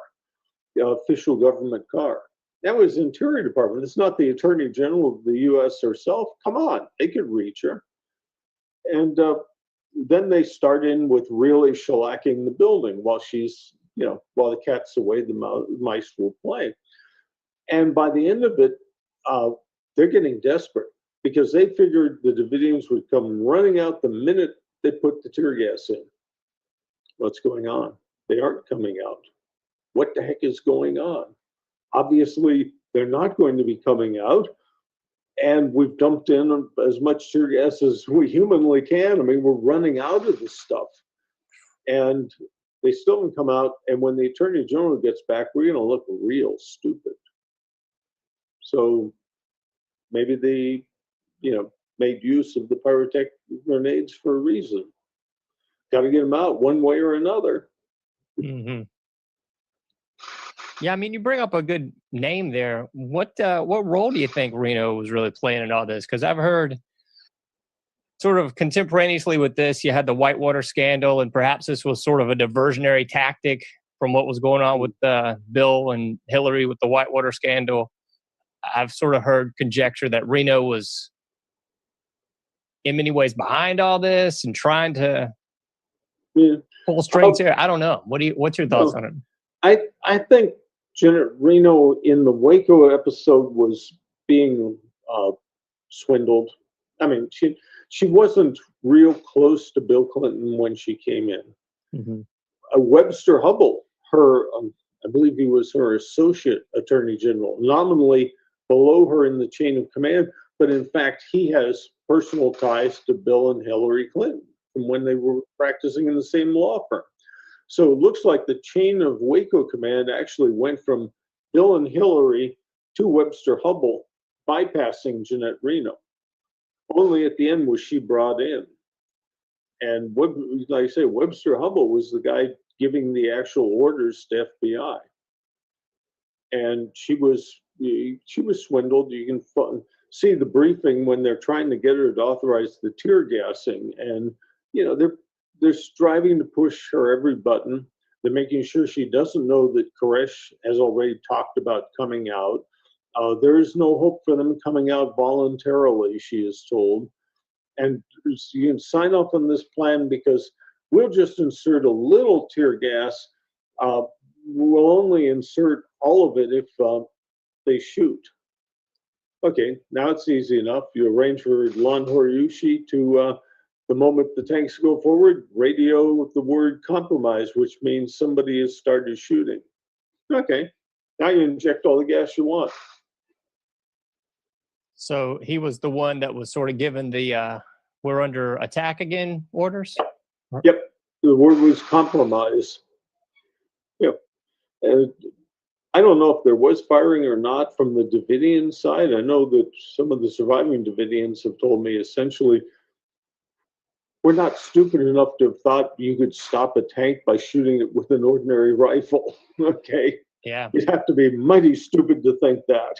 the official government car. That was Interior Department. It's not the Attorney General of the U.S. herself. Come on, they could reach her. And then they start in with really shellacking the building while she's, while the cat's away, the mice will play. And by the end of it, they're getting desperate because they figured the Davidians would come running out the minute they put the tear gas in. What's going on? They aren't coming out. What the heck is going on? Obviously, they're not going to be coming out. And we've dumped in as much tear gas as we humanly can. I mean, we're running out of this stuff. And they still haven't come out. And when the Attorney General gets back, we're going to look real stupid. So maybe they, made use of the pyrotechnic grenades for a reason. Got to get them out one way or another. Mm-hmm. Yeah, I mean, you bring up a good name there. What role do you think Reno was really playing in all this? Because I've heard sort of contemporaneously with this, you had the Whitewater scandal, and perhaps this was sort of a diversionary tactic from what was going on with Bill and Hillary with the Whitewater scandal. I've sort of heard conjecture that Reno was in many ways behind all this and trying to pull strings here. I don't know. What's your thoughts on it? I think Janet Reno in the Waco episode was being swindled. I mean, she wasn't real close to Bill Clinton when she came in. Mm-hmm. Webster Hubbell, her, I believe he was her associate attorney general, nominally below her in the chain of command, but in fact, he has personal ties to Bill and Hillary Clinton from when they were practicing in the same law firm. So it looks like the chain of Waco command actually went from Bill and Hillary to Webster Hubbell, bypassing Janet Reno. Only at the end was she brought in. And like I say, Webster Hubbell was the guy giving the actual orders to FBI. And she was swindled. You can see the briefing when they're trying to get her to authorize the tear gassing. And, they're striving to push her every button. They're making sure she doesn't know that Koresh has already talked about coming out. There is no hope for them coming out voluntarily, she is told. And you can sign off on this plan because we'll just insert a little tear gas. We'll only insert all of it if they shoot. Okay, now it's easy enough. You arrange for Lon Horiushi to, the moment the tanks go forward, radio the word compromise, which means somebody has started shooting. Okay, now you inject all the gas you want. So he was the one that was sort of given the we're under attack again orders? Yep, the word was compromise. Yeah. And I don't know if there was firing or not from the Davidian side. I know that some of the surviving Davidians have told me essentially, we're not stupid enough to have thought you could stop a tank by shooting it with an ordinary rifle. Okay. Yeah. You'd have to be mighty stupid to think that.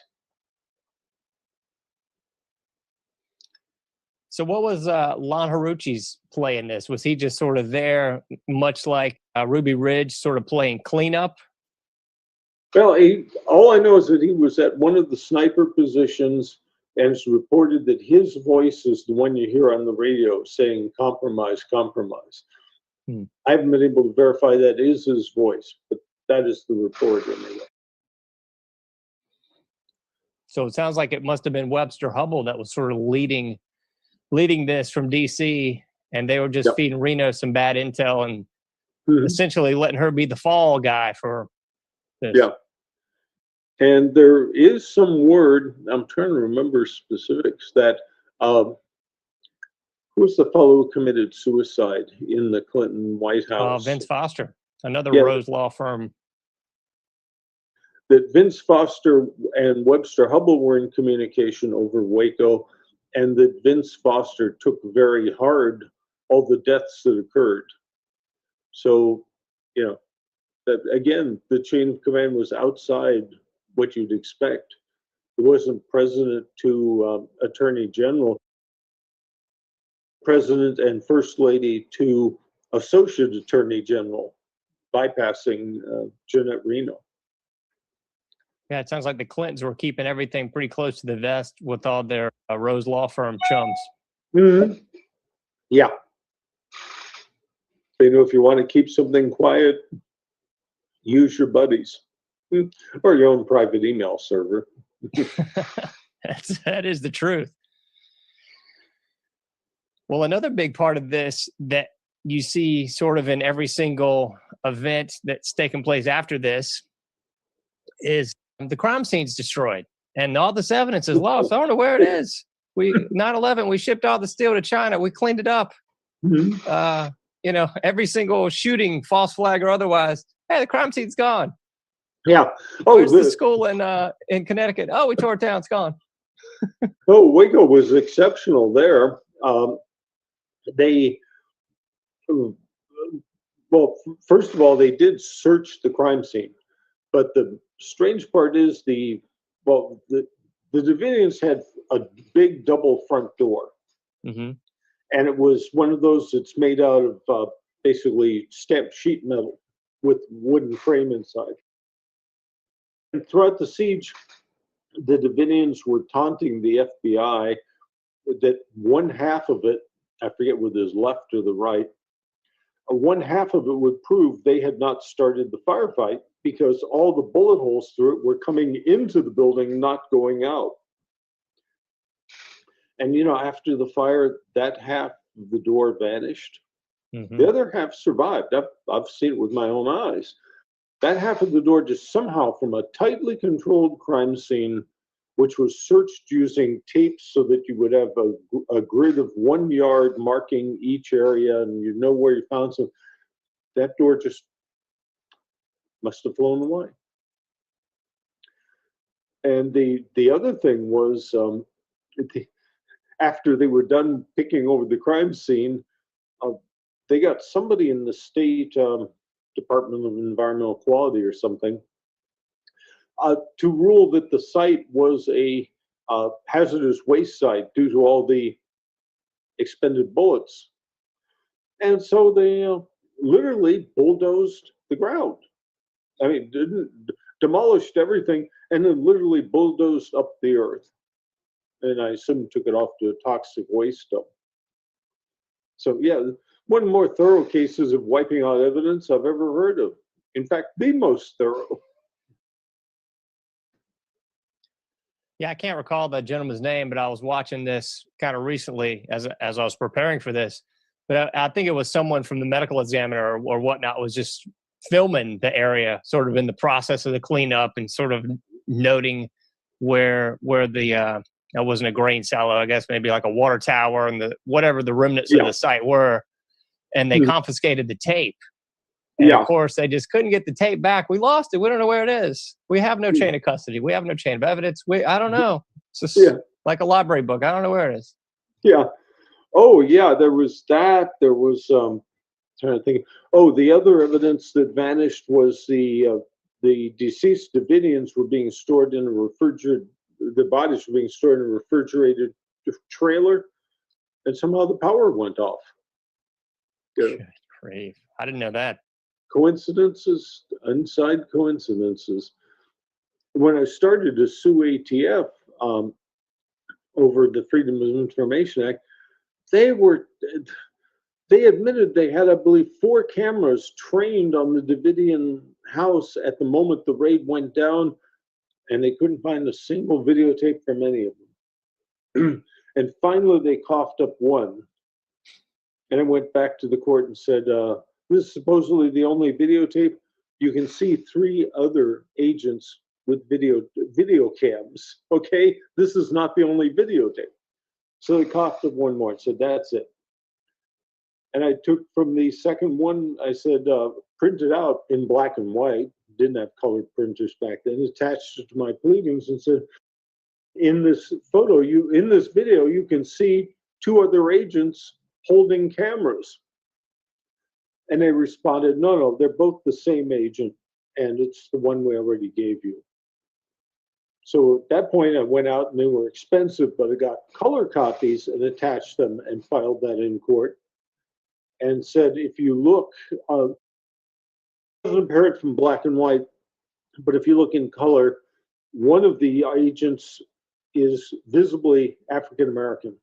So what was Lon Horiuchi's play in this? Was he just sort of there, much like Ruby Ridge, sort of playing cleanup? Well, all I know is that he was at one of the sniper positions, and it's reported that his voice is the one you hear on the radio saying compromise, compromise. I haven't been able to verify that is his voice, but that is the report anyway. So it sounds like it must have been Webster Hubble that was sort of leading this from DC, and they were just feeding Reno some bad intel and essentially letting her be the fall guy for this. Yeah. And there is some word, I'm trying to remember specifics, that who was the fellow who committed suicide in the Clinton White House? Vince Foster, another Rose Law firm. That Vince Foster and Webster Hubble were in communication over Waco, and that Vince Foster took very hard all the deaths that occurred. So, you know, that again, the chain of command was outside what you'd expect. It wasn't president to attorney general, president and first lady to associate attorney general, bypassing Jeanette Reno. Yeah, it sounds like the Clintons were keeping everything pretty close to the vest with all their Rose Law firm chums. Mm-hmm. Yeah. You know, if you want to keep something quiet, use your buddies or your own private email server. That is the truth. Well, another big part of this that you see sort of in every single event that's taken place after this is the crime scene's destroyed and all this evidence is lost. I don't know where it is. 9/11, we shipped all the steel to China. We cleaned it up. Mm-hmm. You know, every single shooting, false flag or otherwise, hey, the crime scene's gone. Yeah. Where's the school in Connecticut? Oh, we tore it down. It's gone. Waco was exceptional there. Well, first of all, they did search the crime scene, but the strange part is the Davidians had a big double front door, and it was one of those that's made out of basically stamped sheet metal with wooden frame inside. And throughout the siege, the Davidians were taunting the FBI that one half of it, I forget whether it was left or the right, one half of it would prove they had not started the firefight because all the bullet holes through it were coming into the building, not going out. And, you know, after the fire, that half of the door vanished. The other half survived. I've seen it with my own eyes. That half of the door just somehow, from a tightly controlled crime scene, which was searched using tapes so that you would have a grid of 1 yard marking each area and you know where you found some, that door just must have flown away. And the other thing was, after they were done picking over the crime scene, they got somebody in the state Department of Environmental Quality or something to rule that the site was a hazardous waste site due to all the expended bullets. And so they literally bulldozed the ground. I mean, demolished everything and then literally bulldozed up the earth. And I assume took it off to a toxic waste dump. So yeah, one of the more thorough cases of wiping out evidence I've ever heard of. In fact, the most thorough. Yeah, I can't recall the gentleman's name, but I was watching this kind of recently as I was preparing for this. But I think it was someone from the medical examiner or whatnot was just filming the area, sort of in the process of the cleanup and sort of noting where the that wasn't a grain silo, I guess maybe like a water tower and whatever the remnants of the site were. And they confiscated the tape. And of course, they just couldn't get the tape back. We lost it. We don't know where it is. We have no chain of custody. We have no chain of evidence. I don't know. It's just like a library book. I don't know where it is. Yeah. Oh, yeah. There was that. There was, trying to think. Oh, the other evidence that vanished was the deceased Davidians were being stored in a refrigerated. The bodies were being stored in a refrigerated trailer, and somehow the power went off. Good grief. I didn't know that. Coincidences, inside coincidences. When I started to sue ATF over the Freedom of Information Act, they admitted they had, I believe, 4 cameras trained on the Davidian house at the moment the raid went down, and they couldn't find a single videotape from any of them. And finally, they coughed up one. And I went back to the court and said, this is supposedly the only videotape. You can see 3 other agents with video cams. Okay, this is not the only videotape. So they coughed up one more and said, that's it. And I took from the second one, I said, print it out in black and white. Didn't have colored printers back then. Attached it to my pleadings and said, in this photo, in this video, you can see 2 other agents holding cameras. And they responded, no, they're both the same agent, and it's the one we already gave you. So at that point, I went out, and they were expensive, but I got color copies and attached them and filed that in court and said, if you look, doesn't compare it from black and white, but if you look in color, one of the agents is visibly African-American.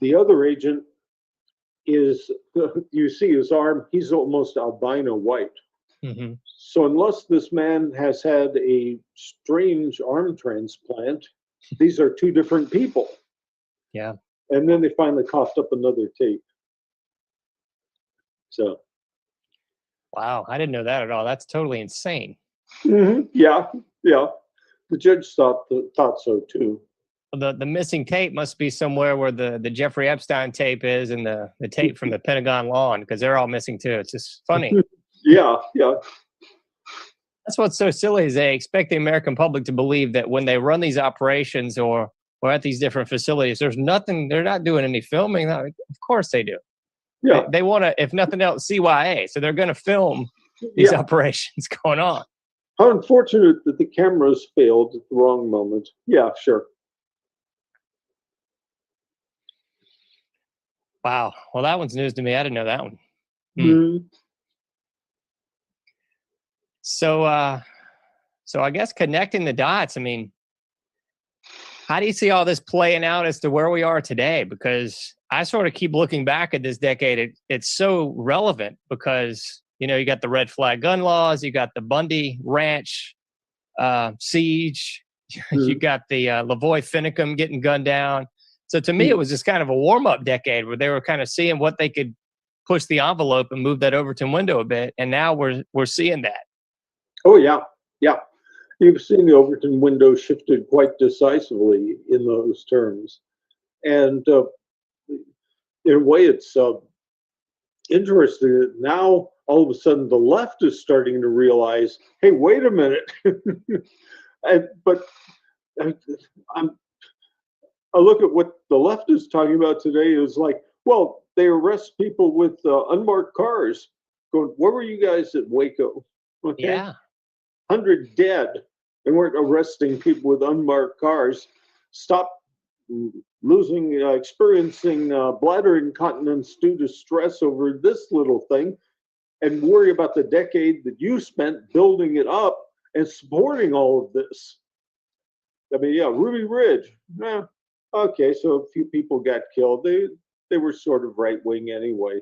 The other agent is, you see his arm, he's almost albino white. Mm-hmm. So unless this man has had a strange arm transplant, these are 2 different people. Yeah. And then they finally coughed up another tape. So. Wow, I didn't know that at all. That's totally insane. Mm-hmm. Yeah. The judge thought so too. The missing tape must be somewhere where the Jeffrey Epstein tape is and the tape from the Pentagon lawn, because they're all missing too. It's just funny. Yeah. That's what's so silly is they expect the American public to believe that when they run these operations or at these different facilities, there's nothing, they're not doing any filming. Of course they do. Yeah. They want to, if nothing else, CYA. So they're going to film these operations going on. How unfortunate that the cameras failed at the wrong moment. Yeah, sure. Wow. Well, that one's news to me. I didn't know that one. Mm-hmm. So I guess connecting the dots, I mean, how do you see all this playing out as to where we are today? Because I sort of keep looking back at this decade. It's so relevant because, you got the red flag gun laws, you got the Bundy Ranch siege, you got the Lavoy Finicum getting gunned down. So to me, it was just kind of a warm-up decade where they were kind of seeing what they could push the envelope and move that Overton window a bit. And now we're seeing that. Oh, yeah. You've seen the Overton window shifted quite decisively in those terms. And in a way, it's interesting that now all of a sudden the left is starting to realize, hey, wait a minute. But I look at what the left is talking about today is like, well, they arrest people with unmarked cars. Going, where were you guys at Waco? Okay? Yeah. 100 dead, and we're arresting people with unmarked cars. Stop experiencing bladder incontinence due to stress over this little thing, and worry about the decade that you spent building it up and supporting all of this. I mean, yeah, Ruby Ridge. Okay, so a few people got killed. They were sort of right-wing anyway.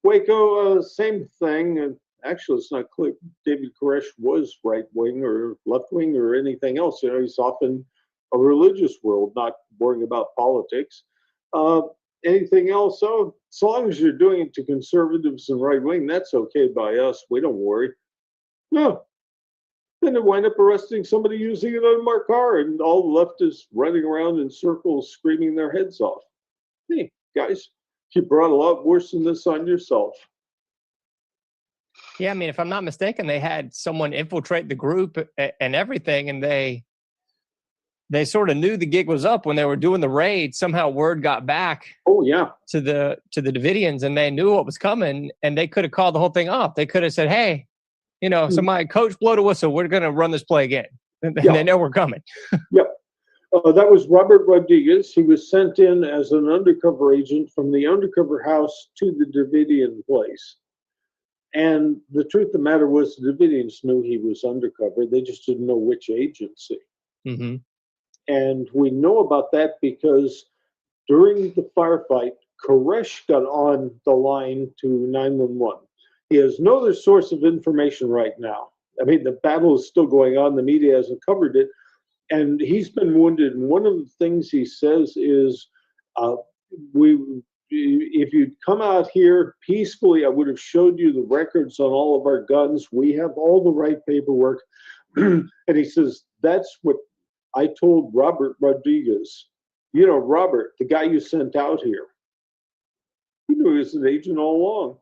Waco, same thing. And actually, it's not clear David Koresh was right-wing or left-wing or anything else. He's often a religious world, not worrying about politics. Anything else? So long as you're doing it to conservatives and right-wing, that's okay by us. We don't worry. No. Then they wind up arresting somebody using an unmarked car, and all the leftists running around in circles screaming their heads off. Hey, guys, you brought a lot worse than this on yourself. Yeah, I mean, if I'm not mistaken, they had someone infiltrate the group and everything, and they sort of knew the gig was up when they were doing the raid. Somehow word got back. Oh yeah, to the Davidians, and they knew what was coming, and they could have called the whole thing off. They could have said, "Hey, somebody, coach, blow the whistle. We're going to run this play again." And they know we're coming. Yep. That was Robert Rodriguez. He was sent in as an undercover agent from the undercover house to the Davidian place. And the truth of the matter was the Davidians knew he was undercover. They just didn't know which agency. Mm-hmm. And we know about that because during the firefight, Koresh got on the line to 911. He has no other source of information right now. I mean, the battle is still going on. The media hasn't covered it. And he's been wounded. And one of the things he says is, if you'd come out here peacefully, I would have showed you the records on all of our guns. We have all the right paperwork. And he says, that's what I told Robert Rodriguez. You know, Robert, the guy you sent out here. He knew he was an agent all along.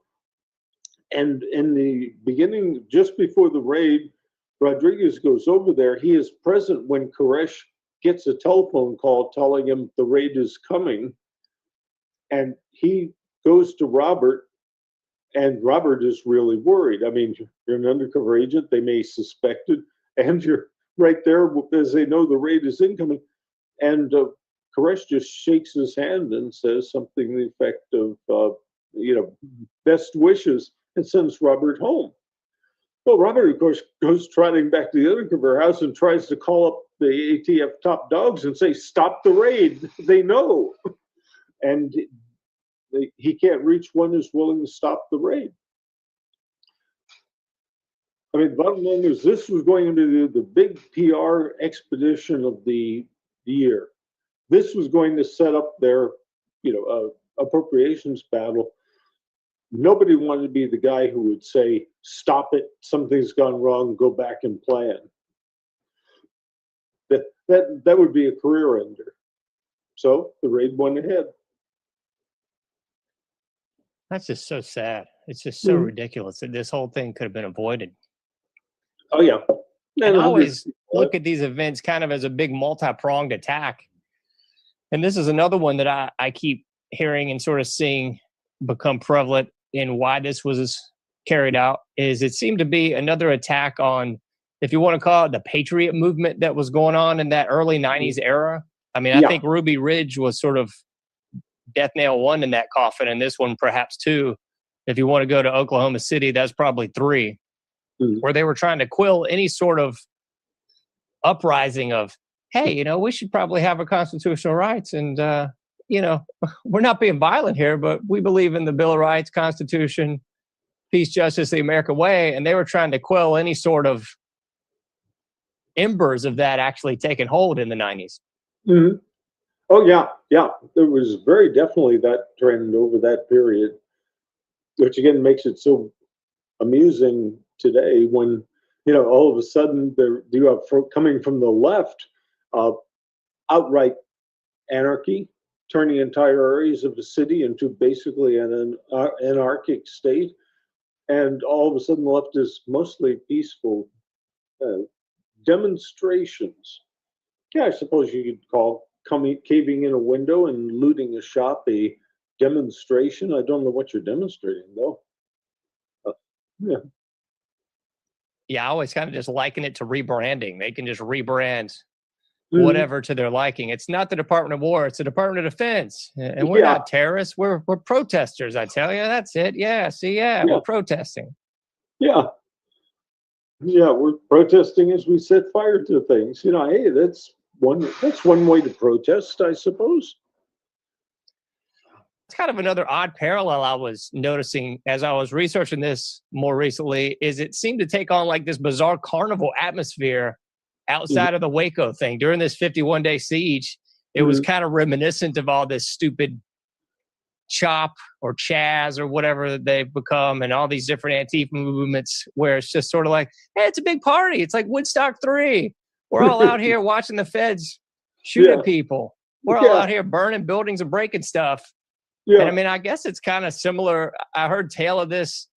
And in the beginning, just before the raid, Rodriguez goes over there. He is present when Koresh gets a telephone call telling him the raid is coming. And he goes to Robert, and Robert is really worried. I mean, you're an undercover agent. They may suspect it. And you're right there as they know the raid is incoming. And Koresh just shakes his hand and says something to the effect of, best wishes, and sends Robert home. Well, Robert, of course, goes trotting back to the undercover house and tries to call up the ATF top dogs and say, stop the raid. They know. And he can't reach one who's willing to stop the raid. I mean, bottom line is this was going to be the big PR expedition of the year. This was going to set up their, appropriations battle. Nobody wanted to be the guy who would say, stop it, something's gone wrong, go back and plan. That would be a career ender. So the raid went ahead. That's just so sad. It's just so ridiculous that this whole thing could have been avoided. Oh, yeah. And I always look at these events kind of as a big multi-pronged attack. And this is another one that I keep hearing and sort of seeing become prevalent in why this was carried out, is it seemed to be another attack on, if you want to call it, the patriot movement that was going on in that early 90s era. I mean, I think Ruby Ridge was sort of death nail 1 in that coffin, and this one perhaps 2. If you want to go to Oklahoma City, that's probably 3, where they were trying to quell any sort of uprising of, hey, we should probably have our constitutional rights. And, we're not being violent here, but we believe in the Bill of Rights, Constitution, peace, justice, the American way. And they were trying to quell any sort of embers of that actually taking hold in the 90s. Mm-hmm. Oh, yeah. Yeah. There was very definitely that trend over that period, which again makes it so amusing today when, all of a sudden you have coming from the left, outright anarchy, turning entire areas of the city into basically an anarchic state. And all of a sudden the left is mostly peaceful demonstrations. Yeah, I suppose you could call caving in a window and looting a shop a demonstration. I don't know what you're demonstrating, though. Yeah. Yeah, I always kind of just liken it to rebranding. They can just rebrand whatever to their liking. It's not the Department of War, it's the Department of Defense. And we're not terrorists, we're protesters, I tell you. That's it. Yeah, see, we're protesting. Yeah. Yeah, we're protesting as we set fire to things. Hey, that's one way to protest, I suppose. It's kind of another odd parallel I was noticing as I was researching this more recently, is it seemed to take on like this bizarre carnival atmosphere outside of the Waco thing. During this 51-day siege, it was kind of reminiscent of all this stupid CHOP or Chaz or whatever they've become, and all these different Antifa movements where it's just sort of like, hey, it's a big party. It's like Woodstock 3. We're all out here watching the feds shoot at people. We're all out here burning buildings and breaking stuff. Yeah. And I mean, I guess it's kind of similar. I heard tale of this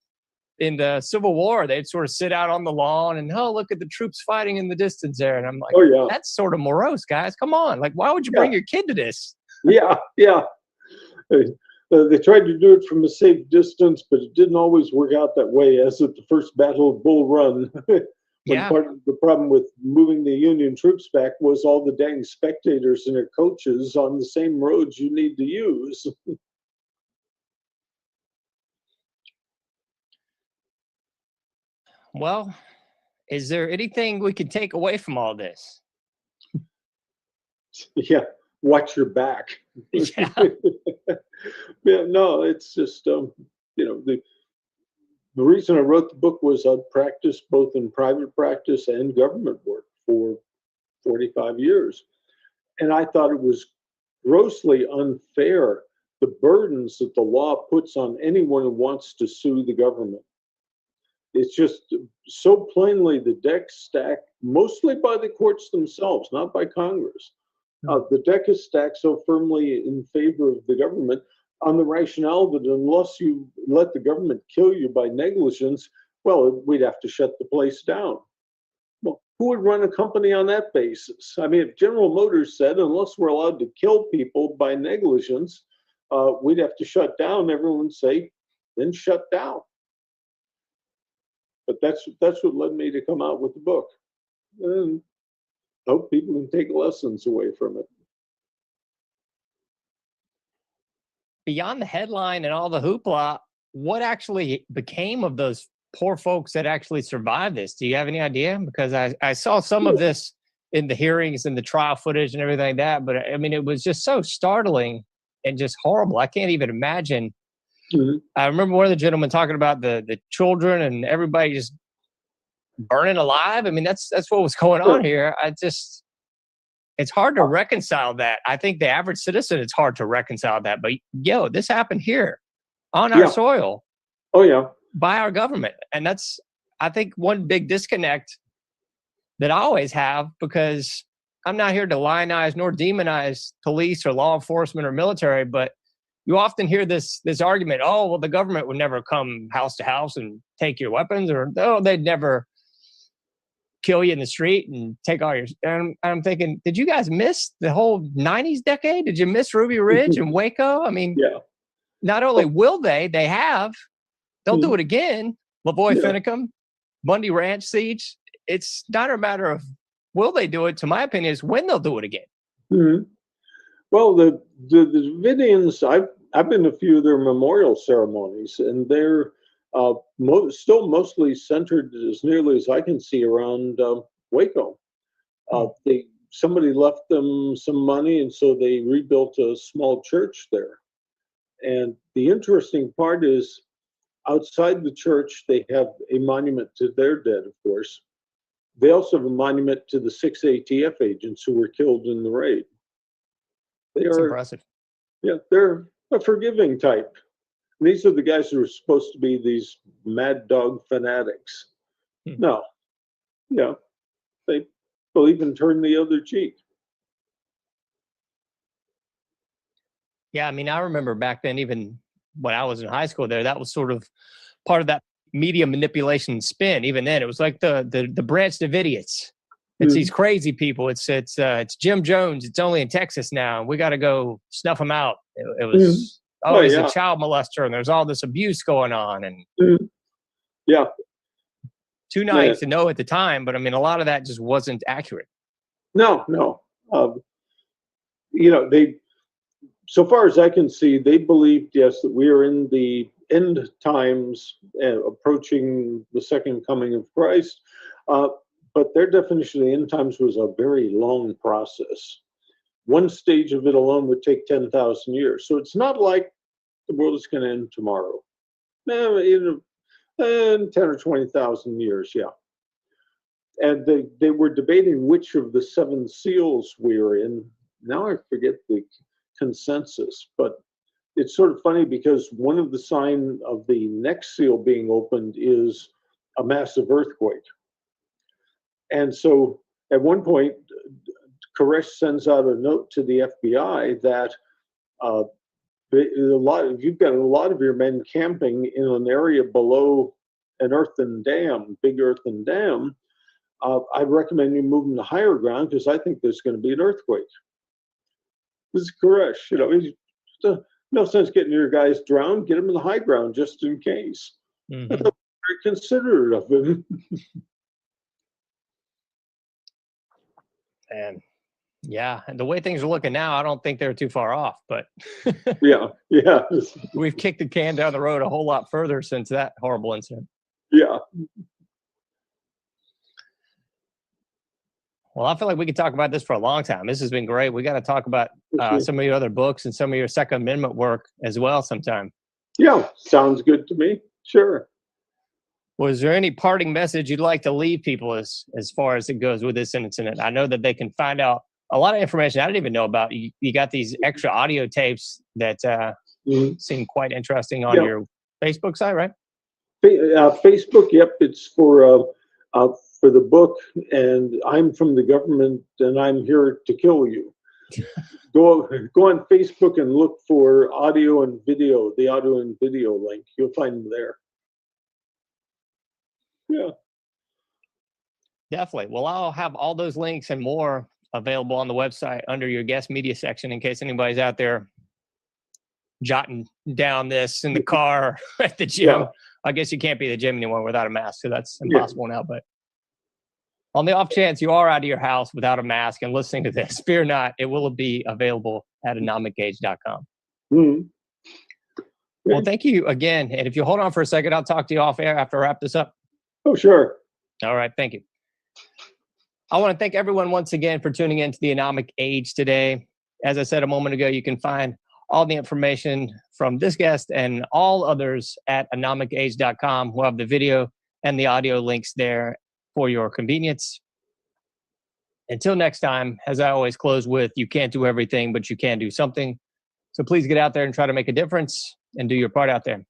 in the Civil War. They'd sort of sit out on the lawn and, look at the troops fighting in the distance there. And I'm like, that's sort of morose, guys. Come on. Like, why would you bring your kid to this? Yeah. They tried to do it from a safe distance, but it didn't always work out that way, as at the first Battle of Bull Run. Part of the problem with moving the Union troops back was all the dang spectators and their coaches on the same roads you need to use. Well, is there anything we can take away from all this? Yeah, watch your back. Yeah. No, it's just the the reason I wrote the book was I'd practiced both in private practice and government work for 45 years. And I thought it was grossly unfair, the burdens that the law puts on anyone who wants to sue the government. It's just so plainly the deck stacked, mostly by the courts themselves, not by Congress. The deck is stacked so firmly in favor of the government on the rationale that unless you let the government kill you by negligence, well, we'd have to shut the place down. Well, who would run a company on that basis? I mean, if General Motors said, unless we're allowed to kill people by negligence, we'd have to shut down, everyone would say, then shut down. But that's what led me to come out with the book. And I hope people can take lessons away from it. Beyond the headline and all the hoopla, what actually became of those poor folks that actually survived this? Do you have any idea? Because I saw some of this in the hearings and the trial footage and everything like that, but I mean, it was just so startling and just horrible. I can't even imagine. Mm-hmm. I remember one of the gentlemen talking about the children and everybody just burning alive. I mean, that's what was going on here. It's hard to reconcile that. I think the average citizen, it's hard to reconcile that. But this happened here on our soil. Oh yeah. By our government. And that's, I think, one big disconnect that I always have, because I'm not here to lionize nor demonize police or law enforcement or military, but you often hear this argument, oh, well, the government would never come house to house and take your weapons, or oh, they'd never kill you in the street and take all your. And I'm thinking, did you guys miss the whole 90s decade? Did you miss Ruby Ridge and Waco? I mean, not only will they have, they'll do it again. Lavoy Finicum, Bundy Ranch siege. It's not a matter of will they do it, to my opinion, is when they'll do it again. Mm-hmm. Well, the Davidians, I've been to a few of their memorial ceremonies, and they're still mostly centered, as nearly as I can see, around Waco. Somebody left them some money, and so they rebuilt a small church there. And the interesting part is, outside the church, they have a monument to their dead, of course. They also have a monument to the 6 ATF agents who were killed in the raid. That's impressive. Yeah, they're a forgiving type. And these are the guys who are supposed to be these mad dog fanatics. No, they'll even turn the other cheek. Yeah, I mean, I remember back then, even when I was in high school there, that was sort of part of that media manipulation spin. Even then, it was like the Branch Davidians. It's these crazy people. It's Jim Jones. It's only in Texas now. We got to go snuff him out. It was he's a child molester, and there's all this abuse going on. And too naive to know at the time, but I mean, a lot of that just wasn't accurate. No. They, so far as I can see, they believed, yes, that we are in the end times, approaching the second coming of Christ. But their definition of the end times was a very long process. One stage of it alone would take 10,000 years. So it's not like the world is going to end tomorrow. 10 or 20,000 years, And they were debating which of the 7 seals we're in. Now I forget the consensus, but it's sort of funny because one of the signs of the next seal being opened is a massive earthquake. And so at one point, Koresh sends out a note to the FBI that you've got a lot of your men camping in an area below an big earthen dam. I recommend you move them to higher ground because I think there's going to be an earthquake. This is Koresh. No sense getting your guys drowned. Get them in the high ground just in case. Mm-hmm. I thought very considerate of him. And and the way things are looking now, I don't think they're too far off. But yeah, we've kicked the can down the road a whole lot further since that horrible incident. Yeah. Well, I feel like we could talk about this for a long time. This has been great. We got to talk about some of your other books and some of your Second Amendment work as well sometime. Yeah, sounds good to me. Sure. Was there any parting message you'd like to leave people as far as it goes with this incident? I know that they can find out a lot of information I didn't even know about. You got these extra audio tapes that seem quite interesting on your Facebook site, right? Facebook, yep. It's for the book, and I'm from the government, and I'm here to kill you. Go on Facebook and look for audio and video, the audio and video link. You'll find them there. Yeah. Definitely. Well, I'll have all those links and more available on the website under your guest media section in case anybody's out there jotting down this in the car at the gym. Yeah. I guess you can't be at the gym anymore without a mask, so that's impossible now. But on the off chance you are out of your house without a mask and listening to this, fear not, it will be available at Anomic-Age.com. Mm-hmm. Well, thank you again. And if you hold on for a second, I'll talk to you off air after I wrap this up. Oh, sure. All right. Thank you. I want to thank everyone once again for tuning in to the Anomic Age today. As I said a moment ago, you can find all the information from this guest and all others at Anomic-Age.com. We'll have the video and the audio links there for your convenience. Until next time, as I always close with, you can't do everything, but you can do something. So please get out there and try to make a difference and do your part out there.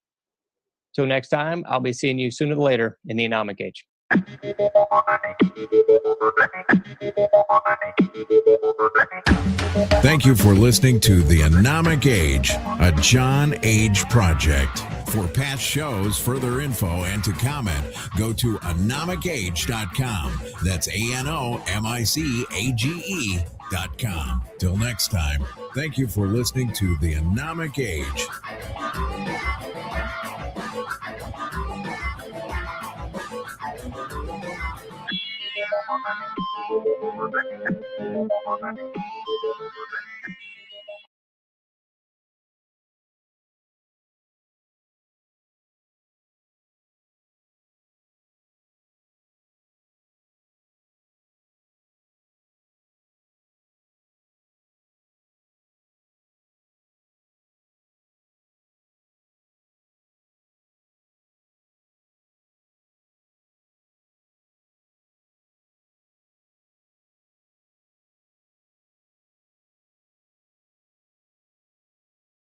Till next time, I'll be seeing you sooner or later in the Anomic Age. Thank you for listening to The Anomic Age, a John Age project. For past shows, further info, and to comment, go to Anomic-Age.com. That's ANOMICAGE.com. Till next time, thank you for listening to The Anomic Age.